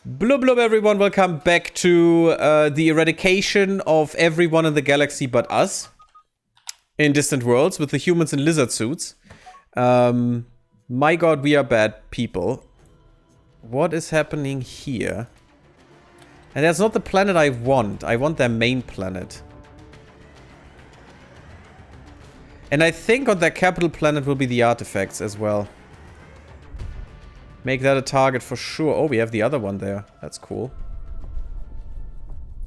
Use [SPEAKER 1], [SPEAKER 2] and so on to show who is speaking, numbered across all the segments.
[SPEAKER 1] Blub blub everyone, welcome back to the eradication of everyone in the galaxy but us. In distant worlds with the humans in lizard suits. My god, we are bad people. What is happening here? And that's not the planet I want. I want their main planet. And I think on their capital planet will be the artifacts as well. Make that a target for sure. Oh, we have the other one there. That's cool.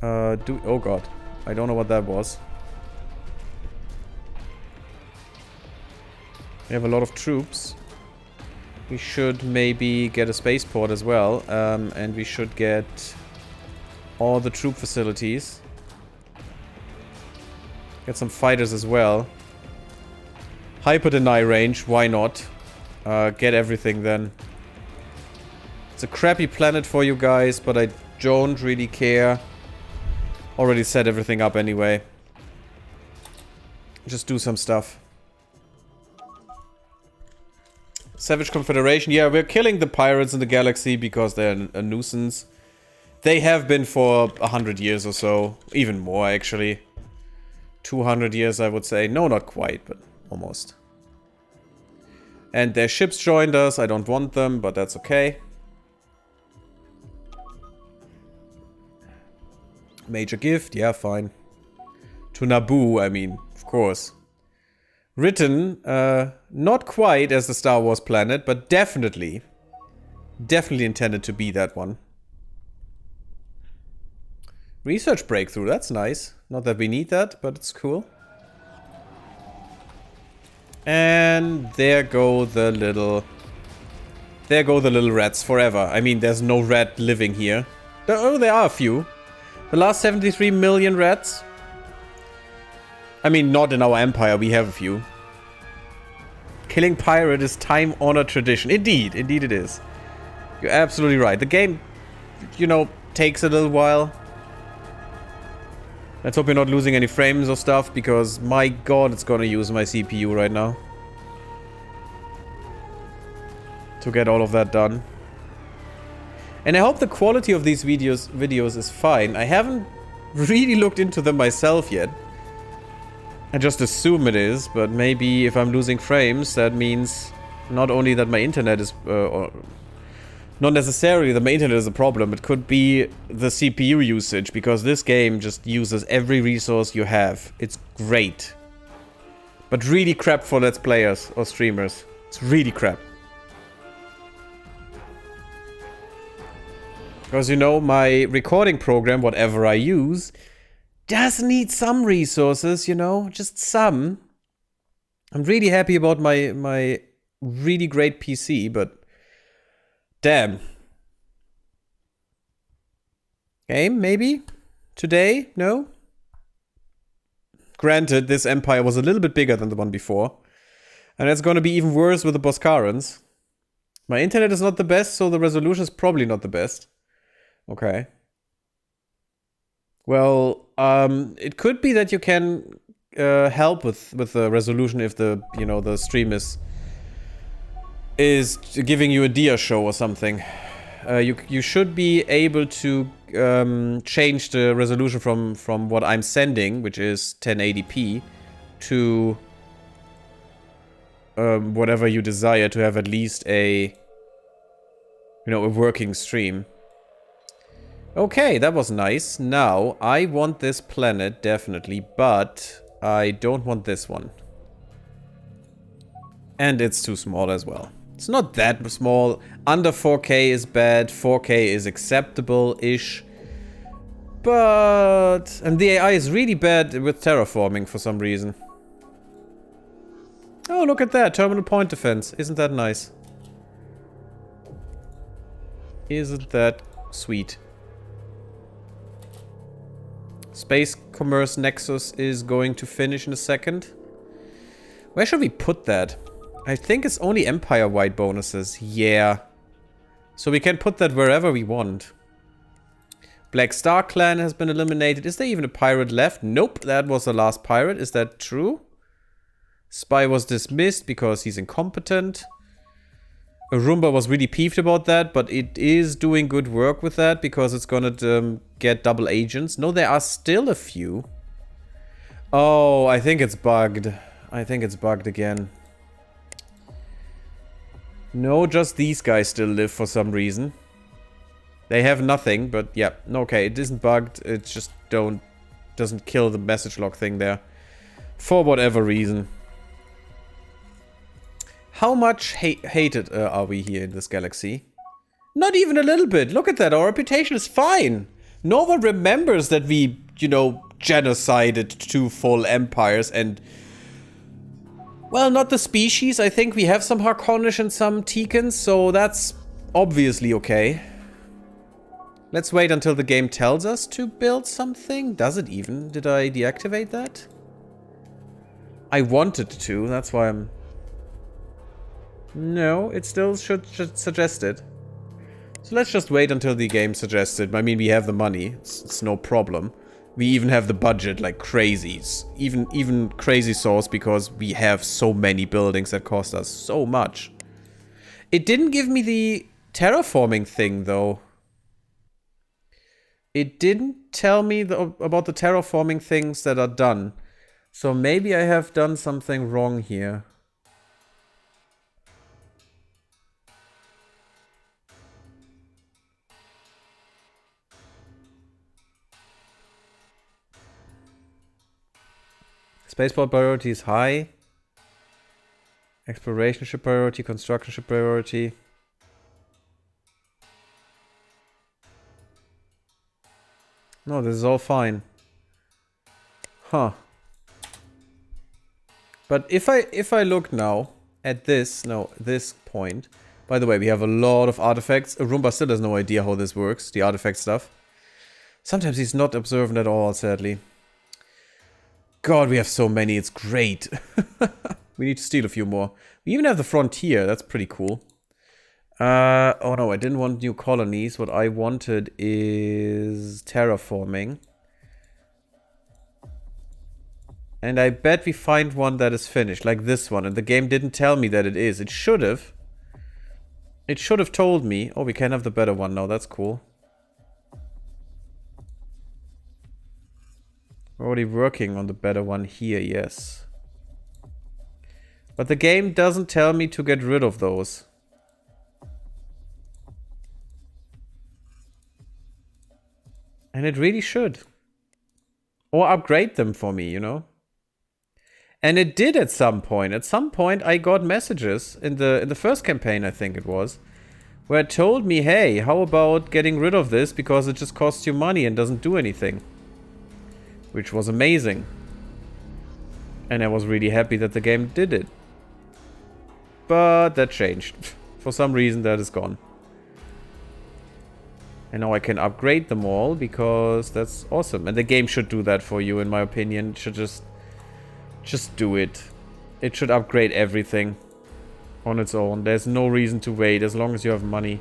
[SPEAKER 1] Oh god. I don't know what that was. We have a lot of troops. We should maybe get a spaceport as well. And we should get all the troop facilities. Get some fighters as well. Hyper deny range, why not? Get everything then. It's a crappy planet for you guys, but I don't really care. Already set everything up anyway. Just do some stuff. Savage Confederation. Yeah, we're killing the pirates in the galaxy because they're a nuisance. They have been for 100 years or so. Even more, actually. 200 years, I would say. No, not quite, but almost. And their ships joined us. I don't want them, but that's okay. Major gift, yeah, fine. To Naboo, I mean, of course. Written, not quite as the Star Wars planet, but definitely intended to be that one. Research breakthrough, that's nice. Not that we need that, but it's cool. And there go the little rats forever. I mean, there's no rat living here. Oh, there are a few. The last 73 million rats. I mean, not in our empire, we have a few. Killing pirate is time-honored tradition. Indeed, indeed it is. You're absolutely right. The game, you know, takes a little while. Let's hope you're not losing any frames or stuff, because my god, it's gonna use my CPU right now. To get all of that done. And I hope the quality of these videos is fine. I haven't really looked into them myself yet. I just assume it is, but maybe if I'm losing frames, that means not only that my internet is... or not necessarily that my internet is a problem, it could be the CPU usage, because this game just uses every resource you have. It's great. But really crap for Let's Players or streamers. It's really crap. Because, you know, my recording program, whatever I use, does need some resources, you know, just some. I'm really happy about my really great PC, but damn. Game, maybe? Today? No? Granted, this empire was a little bit bigger than the one before. And it's going to be even worse with the Boscarans. My internet is not the best, so the resolution is probably not the best. Okay. Well, it could be that you can help with the resolution if the, you know, the stream is giving you a dia show or something. You should be able to change the resolution from what I'm sending, which is 1080p, to whatever you desire to have at least a, you know, a working stream. Okay, that was nice. Now, I want this planet, definitely, but I don't want this one. And it's too small as well. It's not that small. Under 4K is bad, 4K is acceptable-ish. But... and the AI is really bad with terraforming for some reason. Oh, look at that, terminal point defense. Isn't that nice? Isn't that sweet? Space Commerce Nexus is going to finish in a second. Where should we put that? I think it's only Empire-wide bonuses. Yeah. So we can put that wherever we want. Black Star Clan has been eliminated. Is there even a pirate left? Nope, that was the last pirate. Is that true? Spy was dismissed because he's incompetent. Roomba was really peeved about that, but it is doing good work with that because it's gonna get double agents. No, there are still a few. Oh, I think it's bugged. I think it's bugged again. No, just these guys still live for some reason. They have nothing, but yeah. Okay, it isn't bugged. It just doesn't kill the message log thing there. For whatever reason. How much hated are we here in this galaxy? Not even a little bit. Look at that. Our reputation is fine. No one remembers that we, you know, genocided 2 full empires and... Well, not the species. I think we have some Harkonish and some Tikans, so that's obviously okay. Let's wait until the game tells us to build something. Does it even? Did I deactivate that? I wanted to. That's why I'm... No, it still should suggest it. So let's just wait until the game suggests it. I mean, we have the money. It's no problem. We even have the budget like crazies. Even crazy sauce because we have so many buildings that cost us so much. It didn't give me the terraforming thing though. It didn't tell me about the terraforming things that are done. So maybe I have done something wrong here. Spaceport priority is high. Exploration ship priority, construction ship priority. No, this is all fine. Huh. But if I look now at this point. By the way, we have a lot of artifacts. Roomba still has no idea how this works, the artifact stuff. Sometimes he's not observant at all, sadly. God, we have so many, it's great. We need to steal a few more. We even have the frontier, that's pretty cool. Oh no, I didn't want new colonies. What I wanted is terraforming. And I bet we find one that is finished, like this one. And the game didn't tell me that it is. It should have. It should have told me. Oh, we can have the better one now, that's cool. We're already working on the better one here, yes. But the game doesn't tell me to get rid of those. And it really should. Or upgrade them for me, you know? And it did at some point. At some point I got messages in the first campaign, I think it was, where it told me, hey, how about getting rid of this because it just costs you money and doesn't do anything. Which was amazing. And I was really happy that the game did it. But that changed. For some reason that is gone. And now I can upgrade them all because that's awesome. And the game should do that for you, in my opinion. It should just do it. It should upgrade everything on its own. There's no reason to wait as long as you have money.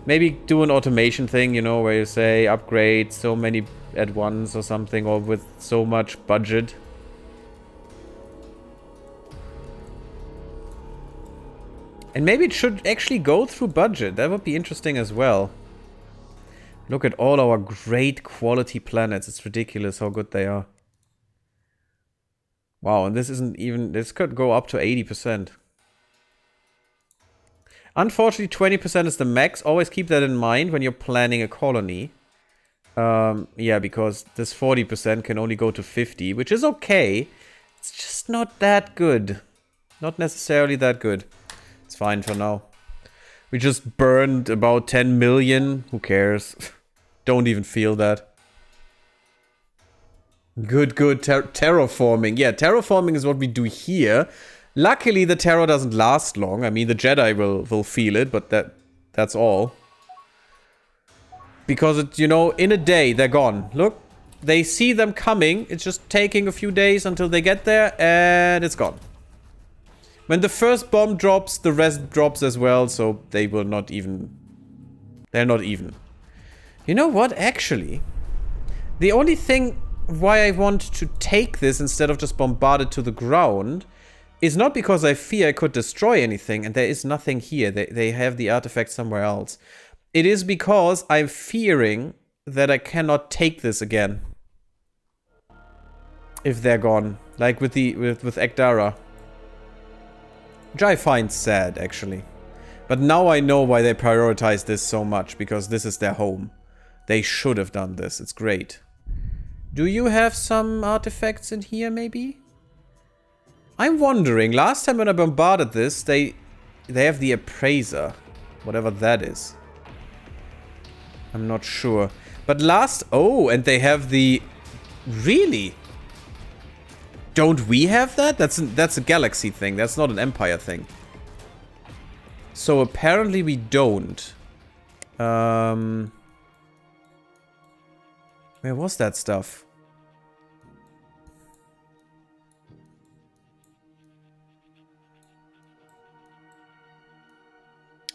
[SPEAKER 1] Maybe do an automation thing, you know, where you say upgrade so many at once or something, or with so much budget. And maybe it should actually go through budget. That would be interesting as well. Look at all our great quality planets. It's ridiculous how good they are. Wow, and this isn't even... This could go up to 80%. Unfortunately, 20% is the max. Always keep that in mind when you're planning a colony. Yeah, because this 40% can only go to 50, which is okay. It's just not that good. Not necessarily that good. It's fine for now. We just burned about 10 million. Who cares? Don't even feel that. Good. Terraforming. Yeah, terraforming is what we do here. Luckily, the terror doesn't last long. I mean, the Jedi will feel it, but that's all. Because, it, you know, in a day, they're gone. Look, they see them coming. It's just taking a few days until they get there, and it's gone. When the first bomb drops, the rest drops as well, so they will not even... They're not even. You know what, actually? The only thing why I want to take this instead of just bombard it to the ground is not because I fear I could destroy anything, and there is nothing here. They have the artifact somewhere else. It is because I'm fearing that I cannot take this again. If they're gone. Like with Ekdara. Which I find sad, actually. But now I know why they prioritize this so much, because this is their home. They should have done this. It's great. Do you have some artifacts in here, maybe? I'm wondering, last time when I bombarded this, they have the appraiser. Whatever that is. I'm not sure. But oh, and they have the... Really? Don't we have that? That's a galaxy thing. That's not an empire thing. So apparently we don't. Where was that stuff?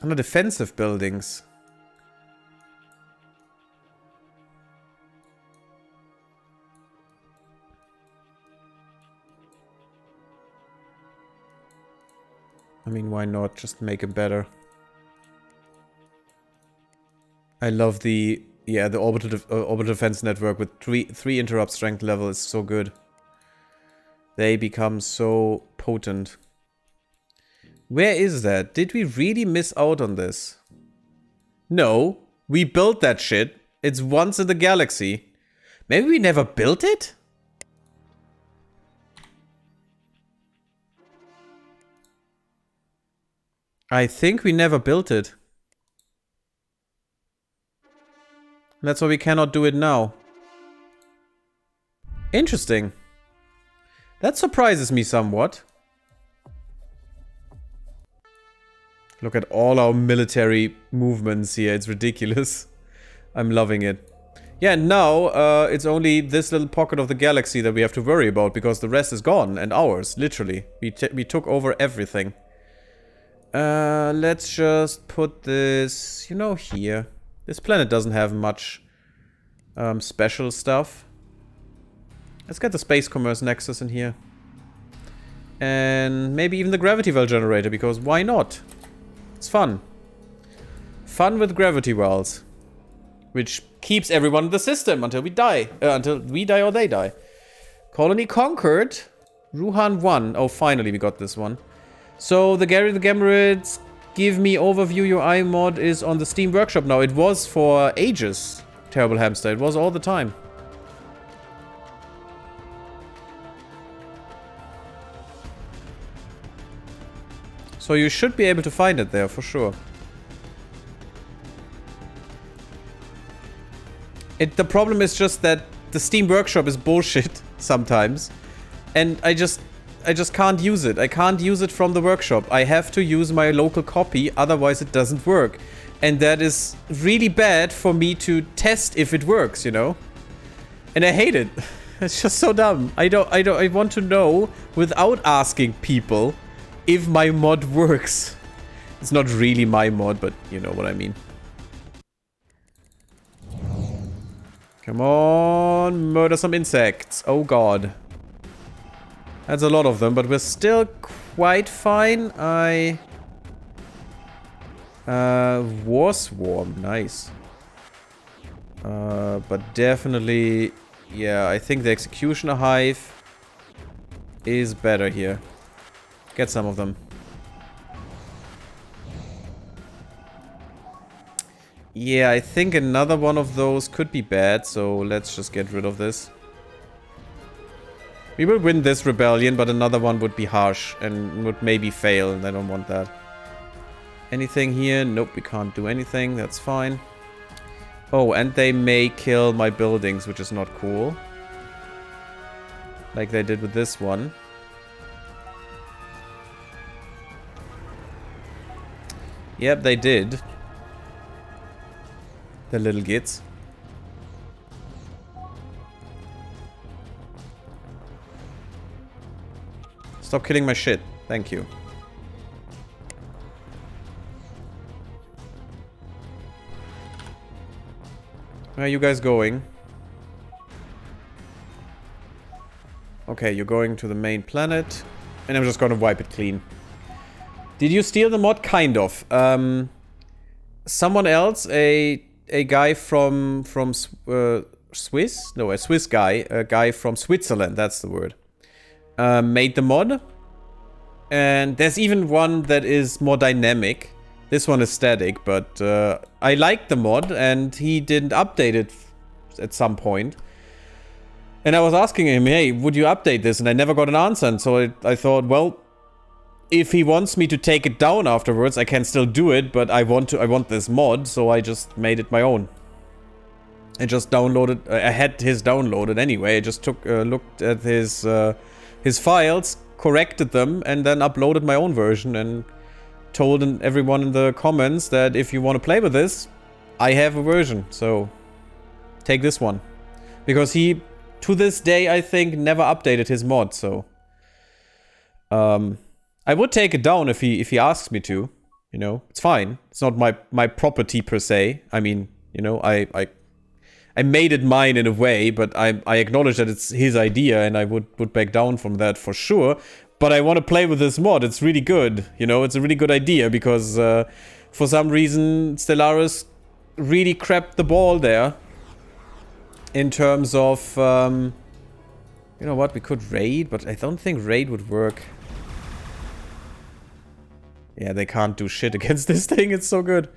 [SPEAKER 1] Under defensive buildings. I mean, why not? Just make it better. I love the orbital defense network with three interrupt strength level is so good. They become so potent. Where is that? Did we really miss out on this? No, we built that shit. It's once in the galaxy. Maybe we never built it? I think we never built it. That's why we cannot do it now. Interesting. That surprises me somewhat. Look at all our military movements here. It's ridiculous. I'm loving it. Yeah, and now it's only this little pocket of the galaxy that we have to worry about, because the rest is gone and ours, literally. We took over everything. Let's just put this, you know, here. This planet doesn't have much special stuff. Let's get the space commerce nexus in here. And maybe even the gravity well generator, because why not? It's fun. Fun with gravity wells. Which keeps everyone in the system until we die. Until we die or they die. Colony conquered. Ruhan 1. Oh, finally we got this one. So, the GaryTheGammarids give me overview UI mod is on the Steam Workshop now. It was for ages, Terrible Hamster. It was all the time. So you should be able to find it there, for sure. The problem is just that the Steam Workshop is bullshit sometimes. And I just can't use it. I can't use it from the workshop. I have to use my local copy, otherwise it doesn't work. And that is really bad for me to test if it works, you know? And I hate it. It's just so dumb. I want to know without asking people if my mod works. It's not really my mod, but you know what I mean. Come on, murder some insects. Oh god. That's a lot of them, but we're still quite fine. War Swarm, nice. But definitely, yeah, I think the Executioner Hive is better here. Get some of them. Yeah, I think another one of those could be bad, so let's just get rid of this. We will win this rebellion, but another one would be harsh and would maybe fail, and I don't want that. Anything here? Nope, we can't do anything. That's fine. Oh, and they may kill my buildings, which is not cool. Like they did with this one. Yep, they did. The little gits. Stop killing my shit. Thank you. Where are you guys going? Okay, you're going to the main planet. And I'm just gonna wipe it clean. Did you steal the mod? Kind of. Someone else, a guy from Swiss? No, a Swiss guy. A guy from Switzerland, that's the word. Made the mod. And there's even one that is more dynamic. This one is static, but I liked the mod and he didn't update it at some point. And I was asking him, hey, would you update this? And I never got an answer. And so I thought, well, if he wants me to take it down afterwards, I can still do it, but I want this mod, so I just made it my own. I just downloaded, I had his downloaded anyway. I just took looked at his files, corrected them, and then uploaded my own version and told everyone in the comments that if you want to play with this, I have a version, so take this one. Because he, to this day, I think, never updated his mod, so I would take it down if he asks me to, you know, it's fine. It's not my property per se. I mean, you know, I made it mine in a way, but I acknowledge that it's his idea and I would back down from that for sure. But I want to play with this mod. It's really good. You know, it's a really good idea because for some reason Stellaris really crapped the ball there. In terms of, you know what, we could raid, but I don't think raid would work. Yeah, they can't do shit against this thing. It's so good.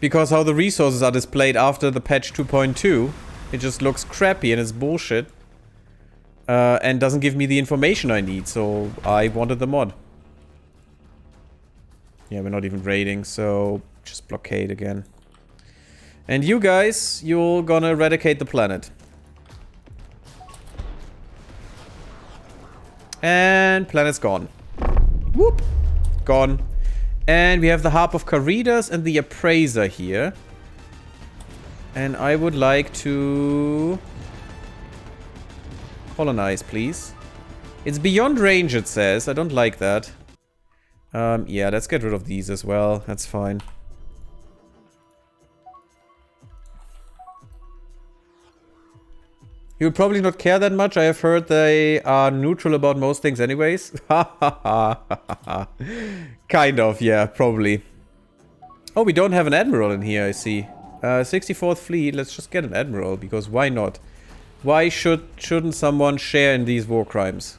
[SPEAKER 1] Because how the resources are displayed after the patch 2.2, it just looks crappy and it's bullshit. And doesn't give me the information I need, so I wanted the mod. Yeah, we're not even raiding, so just blockade again. And you guys, you're gonna eradicate the planet. And planet's gone. Whoop! Gone. And we have the Harp of Caridas and the Appraiser here. And I would like to colonize, please. It's beyond range, it says. I don't like that. Yeah, let's get rid of these as well. That's fine. You would probably not care that much. I have heard they are neutral about most things anyways. Kind of, yeah, probably. Oh, we don't have an admiral in here, I see. 64th Fleet, let's just get an admiral, because why not? Why shouldn't someone share in these war crimes?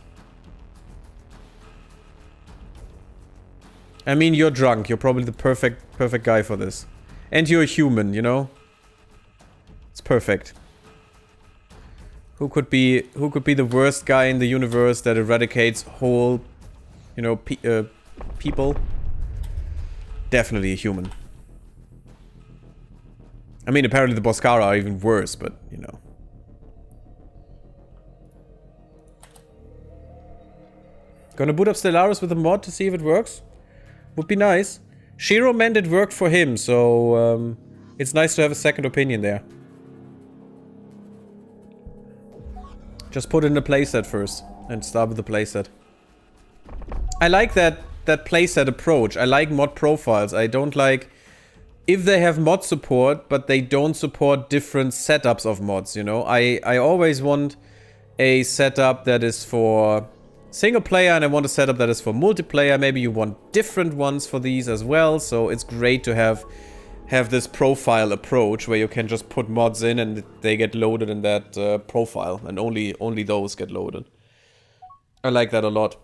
[SPEAKER 1] I mean, you're drunk. You're probably the perfect guy for this. And you're a human, you know? It's perfect. Who could be the worst guy in the universe that eradicates whole, you know, people? Definitely a human. I mean, apparently the Boscara are even worse, but, you know. Gonna boot up Stellaris with a mod to see if it works. Would be nice. Shiro meant it worked for him, so it's nice to have a second opinion there. Just put in the playset first and start with the playset. I like that playset approach. I like mod profiles. I don't like if they have mod support, but they don't support different setups of mods, you know? I always want a setup that is for single player and I want a setup that is for multiplayer. Maybe you want different ones for these as well, so it's great to have this profile approach where you can just put mods in and they get loaded in that profile, and only those get loaded. I like that a lot.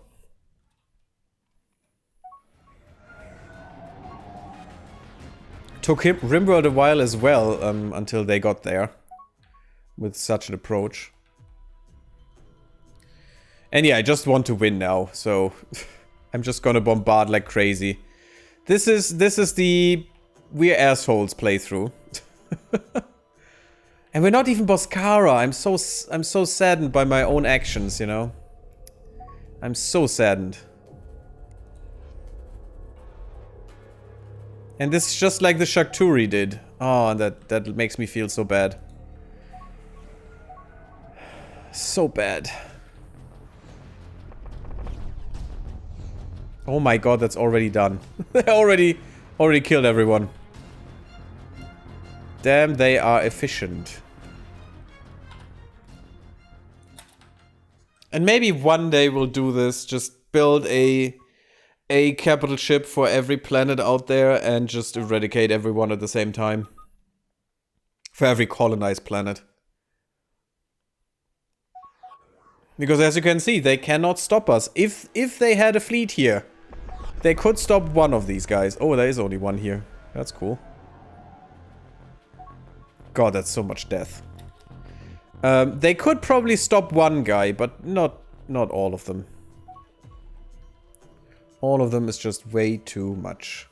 [SPEAKER 1] Took Rimworld a while as well until they got there with such an approach. And yeah, I just want to win now, so I'm just gonna bombard like crazy. This is the we're assholes playthrough. And we're not even Boscara. I'm so saddened by my own actions, you know. I'm so saddened. And this is just like the Shakturi did. Oh, that makes me feel so bad. So bad. Oh my god, that's already done. They already killed everyone. Damn, they are efficient. And maybe one day we'll do this. Just build a capital ship for every planet out there and just eradicate everyone at the same time. For every colonized planet. Because as you can see, they cannot stop us. If they had a fleet here, they could stop one of these guys. Oh, there is only one here. That's cool. God, that's so much death. They could probably stop one guy, but not all of them. All of them is just way too much.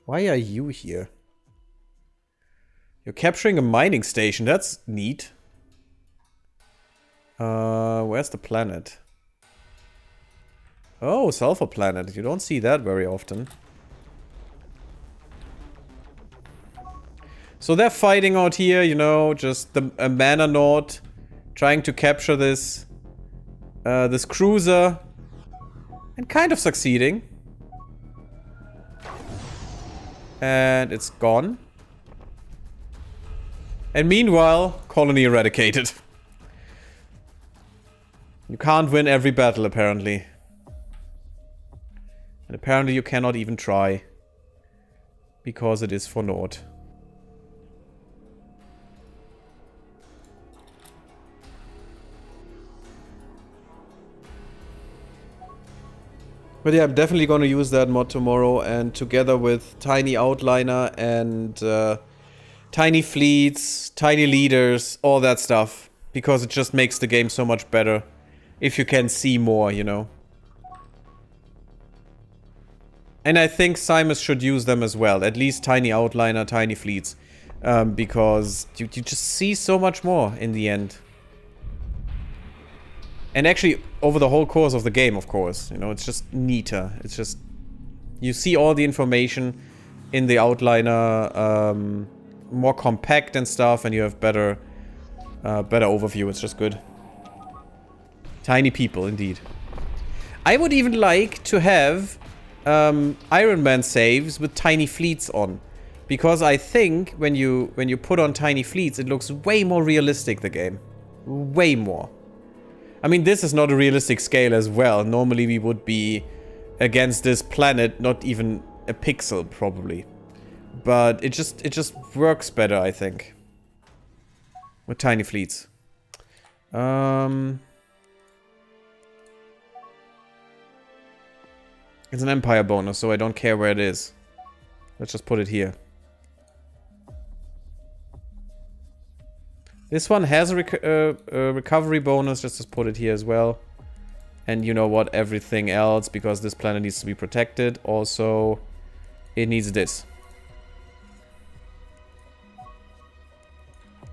[SPEAKER 1] Why are you here? You're capturing a mining station. That's neat. Where's the planet? Oh, sulfur planet. You don't see that very often. So they're fighting out here, you know, just a mana node trying to capture this this cruiser and kind of succeeding. And it's gone. And meanwhile, colony eradicated. You can't win every battle, apparently. And apparently you cannot even try. Because it is for naught. But yeah, I'm definitely gonna use that mod tomorrow, and together with Tiny Outliner and tiny fleets, tiny leaders, all that stuff. Because it just makes the game so much better. If you can see more, you know. And I think Simus should use them as well. At least Tiny Outliner, Tiny Fleets. Because you just see so much more in the end. And actually, over the whole course of the game, of course. You know, it's just neater. It's just... You see all the information in the outliner. More compact and stuff. And you have better overview. It's just good. Tiny people, indeed. I would even like to have Iron Man saves with tiny fleets on. Because I think when you put on tiny fleets, it looks way more realistic, the game. Way more. I mean, this is not a realistic scale as well. Normally we would be against this planet, not even a pixel, probably. But it just works better, I think. With tiny fleets. It's an empire bonus, so I don't care where it is. Let's just put it here. This one has a recovery bonus, just put it here as well. And you know what, everything else, because this planet needs to be protected, also it needs this.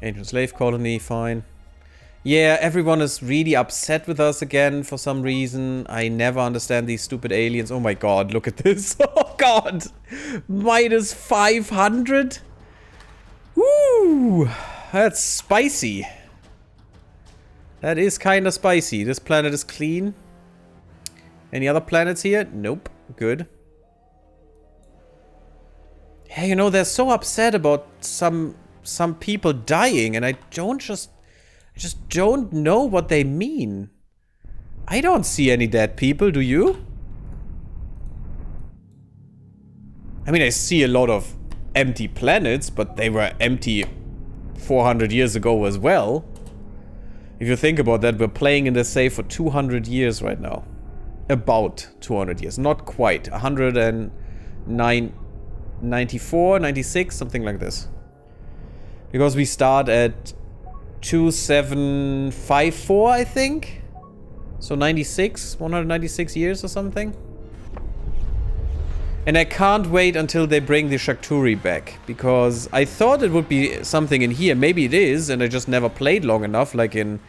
[SPEAKER 1] Ancient slave colony, fine. Yeah, everyone is really upset with us again for some reason. I never understand these stupid aliens. Oh my god, look at this. Oh god! Minus 500? Woo! That's spicy. That is kind of spicy. This planet is clean. Any other planets here? Nope. Good. Yeah, you know, they're so upset about some people dying, and I just don't know what they mean. I don't see any dead people, do you? I mean, I see a lot of empty planets, but they were empty 400 years ago as well. If you think about that, we're playing in the save for 200 years right now. About 200 years. Not quite. 194, 96, something like this. Because we start at 2754, I think. So 96, 196 years or something. And I can't wait until they bring the Shakturi back. Because I thought it would be something in here. Maybe it is, and I just never played long enough, like in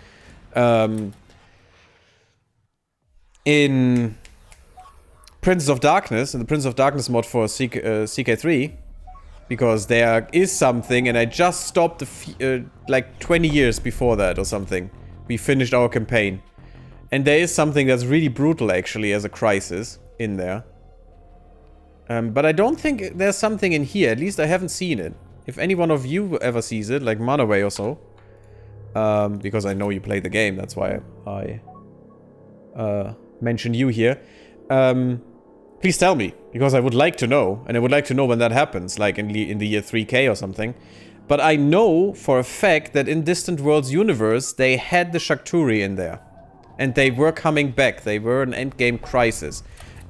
[SPEAKER 1] Princess of Darkness, in the Princess of Darkness mod for CK3. Because there is something, and I just stopped like 20 years before that or something. We finished our campaign. And there is something that's really brutal, actually, as a crisis in there. But I don't think there's something in here. At least I haven't seen it. If any one of you ever sees it, like Manaway or so. Because I know you play the game, that's why I mention you here. Please tell me, because I would like to know, and I would like to know when that happens, like in the year 3K or something. But I know for a fact that in Distant Worlds universe, they had the Shakturi in there. And they were coming back. They were an endgame crisis.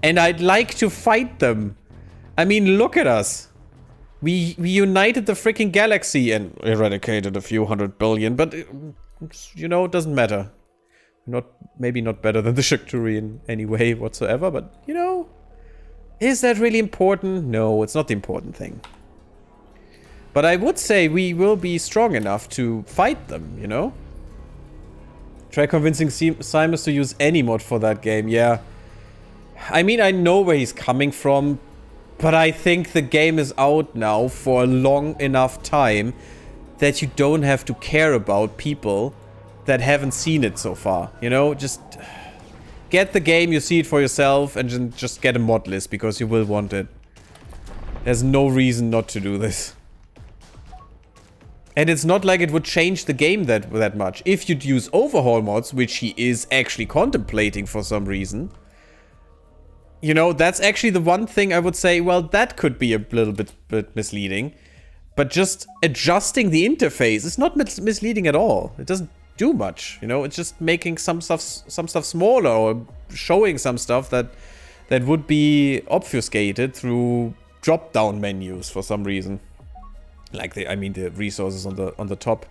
[SPEAKER 1] And I'd like to fight them. I mean, look at us. We united the freaking galaxy and eradicated a few 100 billion, but, you know, it doesn't matter. Maybe not better than the Shakturi in any way whatsoever, but, you know, is that really important? No, it's not the important thing. But I would say we will be strong enough to fight them, you know? Try convincing Simus to use any mod for that game, yeah. I mean, I know where he's coming from, but I think the game is out now for a long enough time that you don't have to care about people that haven't seen it so far, you know? Just get the game, you see it for yourself, and just get a mod list, because you will want it. There's no reason not to do this. And it's not like it would change the game that much. If you'd use overhaul mods, which he is actually contemplating for some reason, you know, that's actually the one thing I would say, well, that could be a little bit misleading. But just adjusting the interface is not misleading at all. It doesn't do much, you know? It's just making some stuff smaller, or showing some stuff that would be obfuscated through drop-down menus for some reason. Like the resources on the top.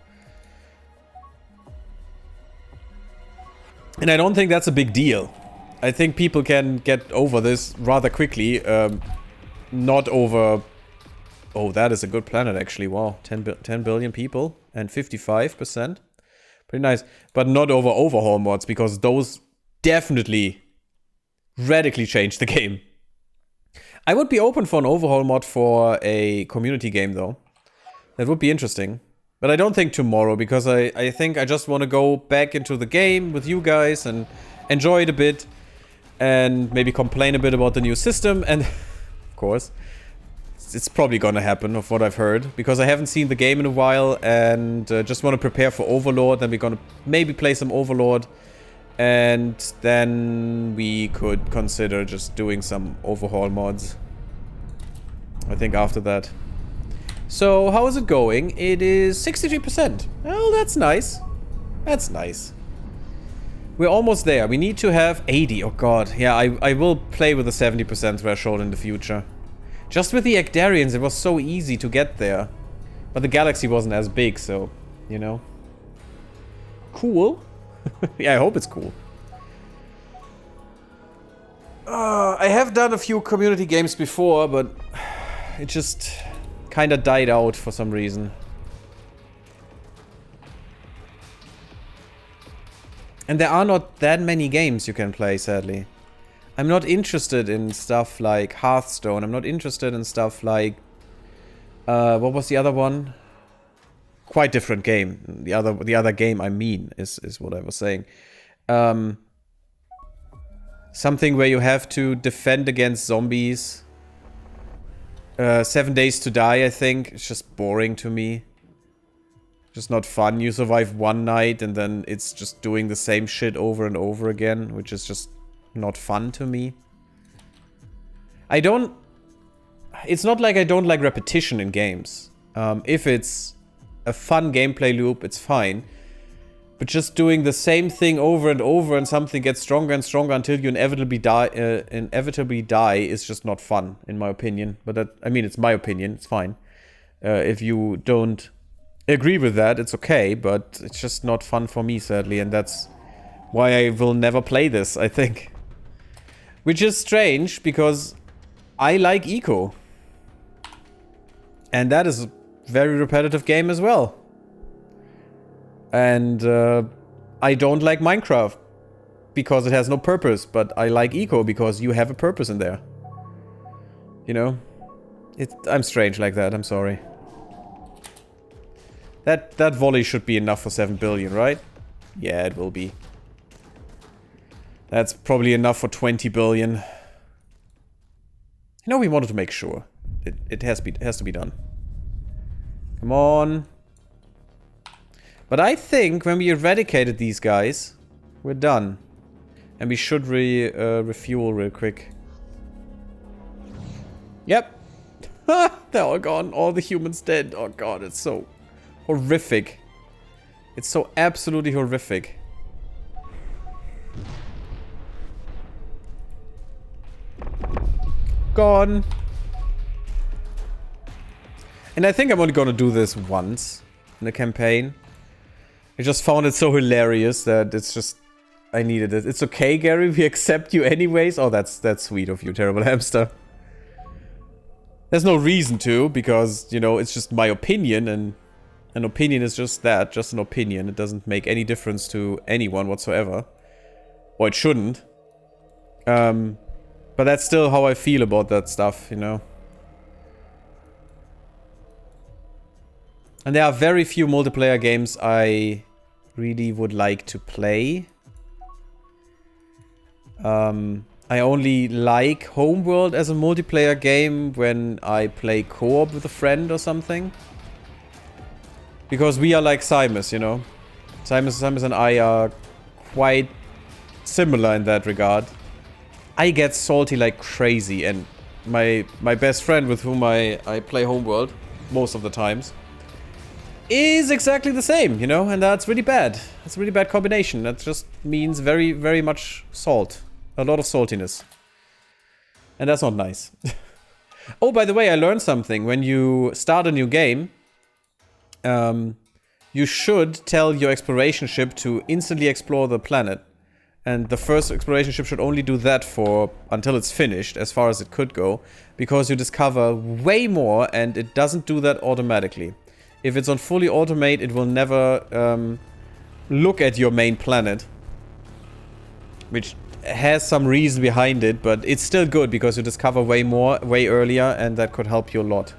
[SPEAKER 1] And I don't think that's a big deal. I think people can get over this rather quickly. Not over... Oh, that is a good planet actually. Wow, 10 billion people and 55%. Pretty nice. But not over overhaul mods, because those definitely radically change the game. I would be open for an overhaul mod for a community game though. That would be interesting. But I don't think tomorrow, because I think I just want to go back into the game with you guys and enjoy it a bit. And maybe complain a bit about the new system. And, of course, it's probably gonna happen, of what I've heard. Because I haven't seen the game in a while, and just want to prepare for Overlord. Then we're gonna maybe play some Overlord. And then we could consider just doing some overhaul mods. I think after that. So, how is it going? It is 63%. Well, that's nice. That's nice. We're almost there. We need to have 80. Oh god. Yeah, I will play with the 70% threshold in the future. Just with the Ecdarians, it was so easy to get there. But the galaxy wasn't as big, so, you know. Cool. Yeah, I hope it's cool. I have done a few community games before, but it just kind of died out for some reason. And there are not that many games you can play, sadly. I'm not interested in stuff like Hearthstone. I'm not interested in stuff like... what was the other one? Quite different game. The other game I mean is what I was saying. Something where you have to defend against zombies. 7 Days to Die, I think. It's just boring to me. Just not fun. You survive one night and then it's just doing the same shit over and over again, which is just not fun to me. It's not like I don't like repetition in games. If it's a fun gameplay loop, it's fine. But just doing the same thing over and over and something gets stronger and stronger until you inevitably die is just not fun, in my opinion. But that, I mean, it's my opinion. It's fine. If you don't agree with that, it's okay. But it's just not fun for me, sadly. And that's why I will never play this, I think. Which is strange, because I like Eco. And that is a very repetitive game as well. And I don't like Minecraft because it has no purpose, but I like Eco because you have a purpose in there. You know? I'm strange like that, I'm sorry. That volley should be enough for 7 billion, right? Yeah, it will be. That's probably enough for 20 billion. You know, we wanted to make sure. It has to be done. Come on. But I think when we eradicated these guys, we're done. And we should refuel real quick. Yep. They're all gone. All the humans dead. Oh god, it's so horrific. It's so absolutely horrific. Gone. And I think I'm only gonna do this once in the campaign. I just found it so hilarious that it's just... I needed it. It's okay, Gary. We accept you anyways. Oh, that's sweet of you, terrible hamster. There's no reason to, because, you know, it's just my opinion, and an opinion is just that, just an opinion. It doesn't make any difference to anyone whatsoever. Or it shouldn't. But that's still how I feel about that stuff, you know. And there are very few multiplayer games I really would like to play. I only like Homeworld as a multiplayer game when I play co-op with a friend or something. Because we are like Simus, you know. Simus and I are quite similar in that regard. I get salty like crazy, and my best friend with whom I play Homeworld most of the times is exactly the same, you know, and that's really bad. That's a really bad combination. That just means very, very much salt. A lot of saltiness. And that's not nice. Oh, by the way, I learned something. When you start a new game, you should tell your exploration ship to instantly explore the planet. And the first exploration ship should only do that for until it's finished, as far as it could go. Because you discover way more, and it doesn't do that automatically. If it's on fully automate, it will never look at your main planet. Which has some reason behind it, but it's still good because you discover way more, way earlier, and that could help you a lot.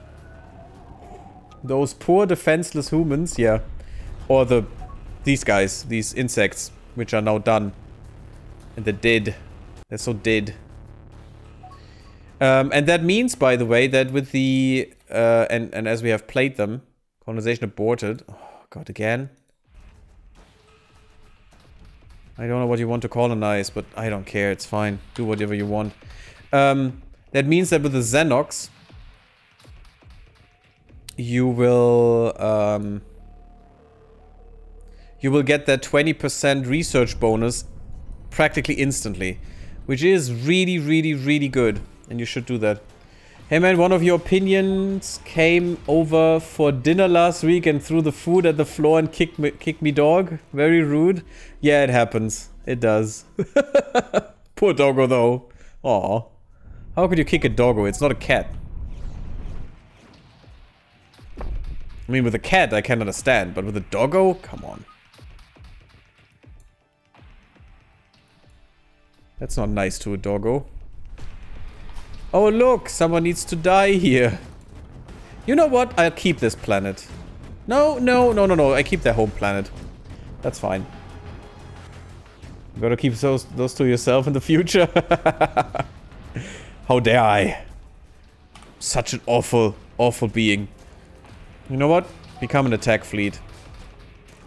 [SPEAKER 1] Those poor defenseless humans, yeah. Or these guys, these insects, which are now done. And they're dead. They're so dead. And that means, by the way, that with the, and as we have played them, colonization aborted. Oh, God, again. I don't know what you want to colonize, but I don't care. It's fine. Do whatever you want. That means that with the Xenox, you will get that 20% research bonus practically instantly, which is really, really, really good, and you should do that. Hey man, one of your opinions came over for dinner last week and threw the food at the floor and kicked me dog. Very rude. Yeah, it happens. It does. Poor doggo though. Aw. How could you kick a doggo? It's not a cat. I mean, with a cat I can understand, but with a doggo? Come on. That's not nice to a doggo. Oh look, someone needs to die here. You know what? I'll keep this planet. No, no, no, no, no. I keep their home planet. That's fine. You gotta keep those to yourself in the future. How dare I? Such an awful, awful being. You know what? Become an attack fleet.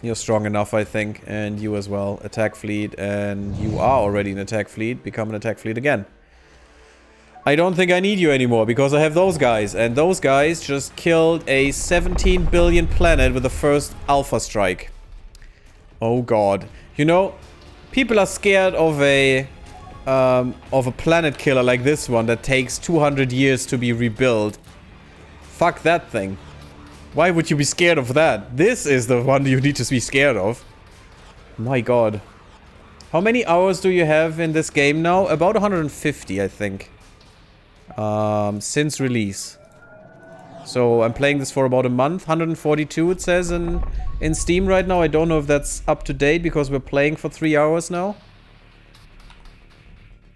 [SPEAKER 1] You're strong enough, I think. And you as well. Attack fleet. And you are already an attack fleet. Become an attack fleet again. I don't think I need you anymore because I have those guys. And those guys just killed a 17 billion planet with the first Alpha strike. Oh god. You know, people are scared of a planet killer like this one that takes 200 years to be rebuilt. Fuck that thing. Why would you be scared of that? This is the one you need to be scared of. My god. How many hours do you have in this game now? About 150, I think. Since release. So I'm playing this for about a month. 142 it says in Steam right now. I don't know if that's up to date because we're playing for 3 hours now.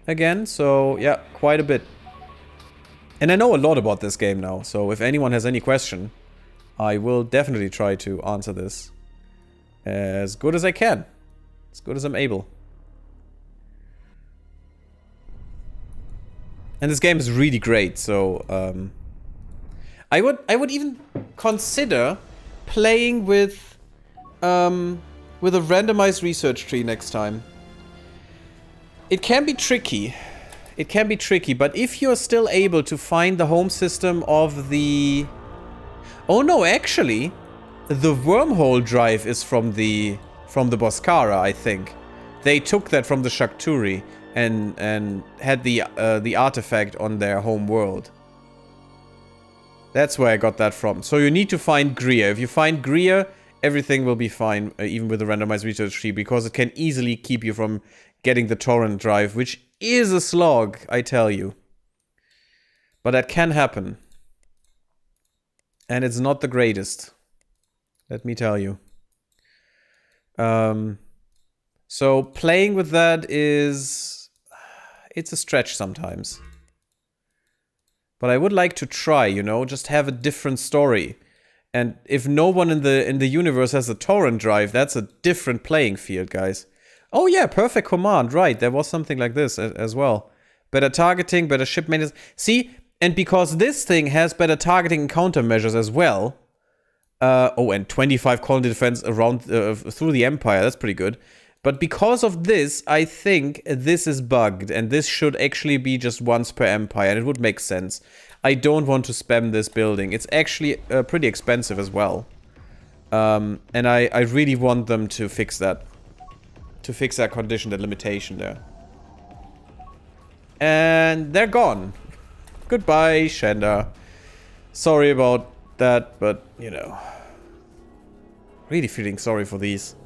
[SPEAKER 1] Again, so yeah, quite a bit. And I know a lot about this game now, so if anyone has any question, I will definitely try to answer this as good as I can. As good as I'm able. And this game is really great, so I would even consider playing with a randomized research tree next time. It can be tricky. It can be tricky, but if you're still able to find the home system of the... Oh no, actually, the wormhole drive is from the Boscara, I think. They took that from the Shakturi and had the artifact on their home world. That's where I got that from. So you need to find Greer. If you find Greer, everything will be fine, even with the randomized research tree, because it can easily keep you from getting the torrent drive, which is a slog, I tell you. But that can happen. And it's not the greatest. Let me tell you. So playing with that is... It's a stretch sometimes. But I would like to try, you know, just have a different story. And if no one in the universe has a torrent drive, that's a different playing field, guys. Oh yeah, perfect command, right. There was something like this as well. Better targeting, better ship maintenance. See, and because this thing has better targeting and countermeasures as well. Oh, and 25 colony defense around through the Empire, that's pretty good. But because of this, I think this is bugged, and this should actually be just once per Empire, and it would make sense. I don't want to spam this building. It's actually pretty expensive as well. And I really want them to fix that. To fix that condition, that limitation there. And they're gone. Goodbye, Shanda. Sorry about that, but, you know. Really feeling sorry for these.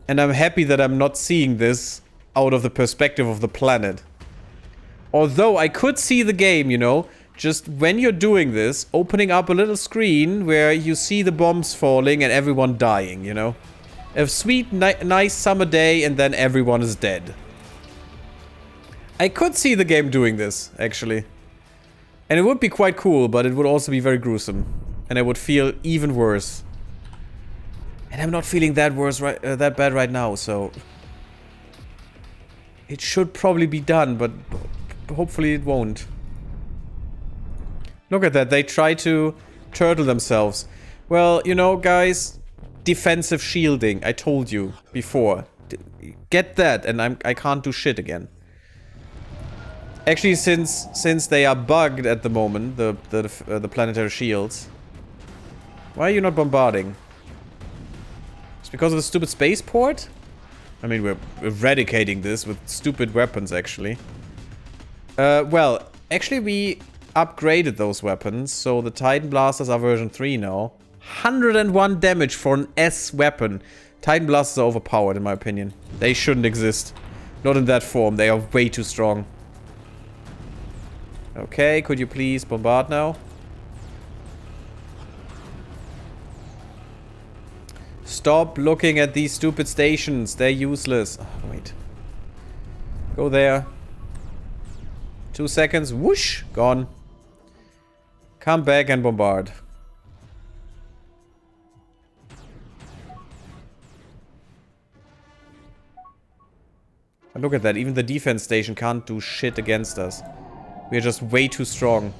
[SPEAKER 1] And I'm happy that I'm not seeing this out of the perspective of the planet. Although I could see the game, you know, just when you're doing this, opening up a little screen where you see the bombs falling and everyone dying, you know. A sweet, nice summer day and then everyone is dead. I could see the game doing this, actually. And it would be quite cool, but it would also be very gruesome. And I would feel even worse. And I'm not feeling that that bad right now, so... It should probably be done, but hopefully it won't. Look at that, they try to turtle themselves. Well, you know, guys, defensive shielding, I told you before. Get that, and I can't do shit again. Actually, since they are bugged at the moment, the planetary shields. Why are you not bombarding? It's because of the stupid spaceport? I mean, we're eradicating this with stupid weapons, actually. Well, actually we upgraded those weapons, so the Titan Blasters are version 3 now. 101 damage for an S weapon. Titan Blasters are overpowered, in my opinion. They shouldn't exist. Not in that form, they are way too strong. Okay, could you please bombard now? Stop looking at these stupid stations. They're useless. Oh, wait. Go there. 2 seconds. Whoosh. Gone. Come back and bombard. And look at that. Even the defense station can't do shit against us. We are just way too strong.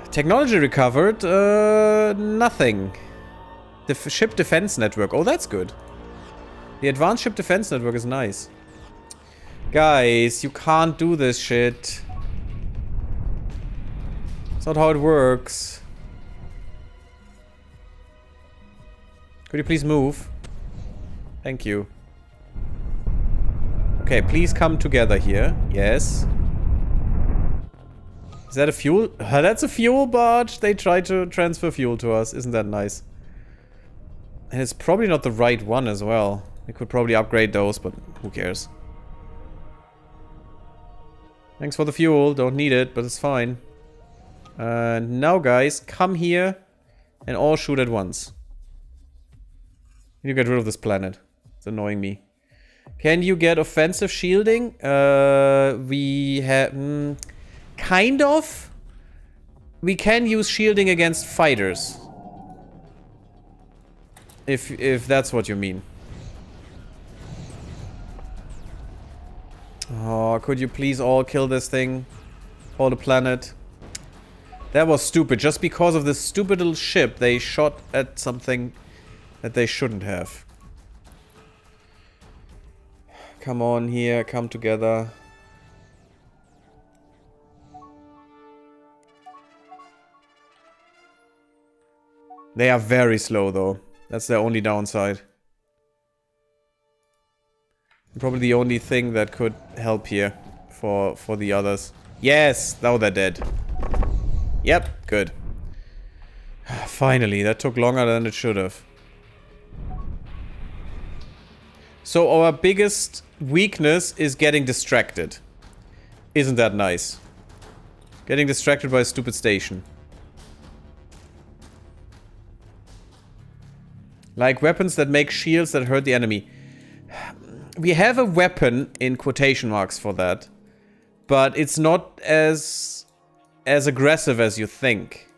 [SPEAKER 1] Technology recovered. Nothing. The ship defense network. Oh, that's good. The advanced ship defense network is nice. Guys, you can't do this shit. It's not how it works. Could you please move? Thank you. Okay, please come together here. Yes. Is that a fuel? That's a fuel barge. They tried to transfer fuel to us. Isn't that nice? And it's probably not the right one as well. We could probably upgrade those, but who cares? Thanks for the fuel. Don't need it, but it's fine. Now, guys, come here and all shoot at once. You get rid of this planet. It's annoying me. Can you get offensive shielding? We have... kind of. We can use shielding against fighters. If that's what you mean. Oh, could you please all kill this thing? All the planet. That was stupid. Just because of this stupid little ship, they shot at something that they shouldn't have. Come on here, come together. They are very slow though. That's their only downside. Probably the only thing that could help here for the others. Yes! Now they're dead. Yep, good. Finally, that took longer than it should have. So our biggest weakness is getting distracted. Isn't that nice? Getting distracted by a stupid station. Like weapons that make shields that hurt the enemy. We have a weapon in quotation marks for that. But it's not as aggressive as you think.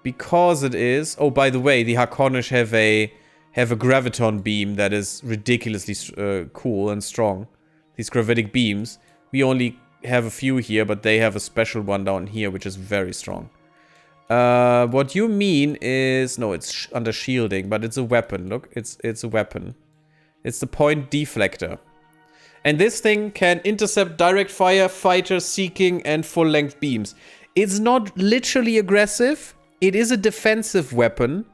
[SPEAKER 1] Because it is... Oh, by the way, the Harkonnish have a graviton beam that is ridiculously cool and strong. These gravitic beams. We only have a few here, but they have a special one down here, which is very strong. What you mean is... No, it's under shielding, but it's a weapon. Look, it's a weapon. It's the point deflector. And this thing can intercept direct fire, fighter, seeking, and full-length beams. It's not literally aggressive. It is a defensive weapon.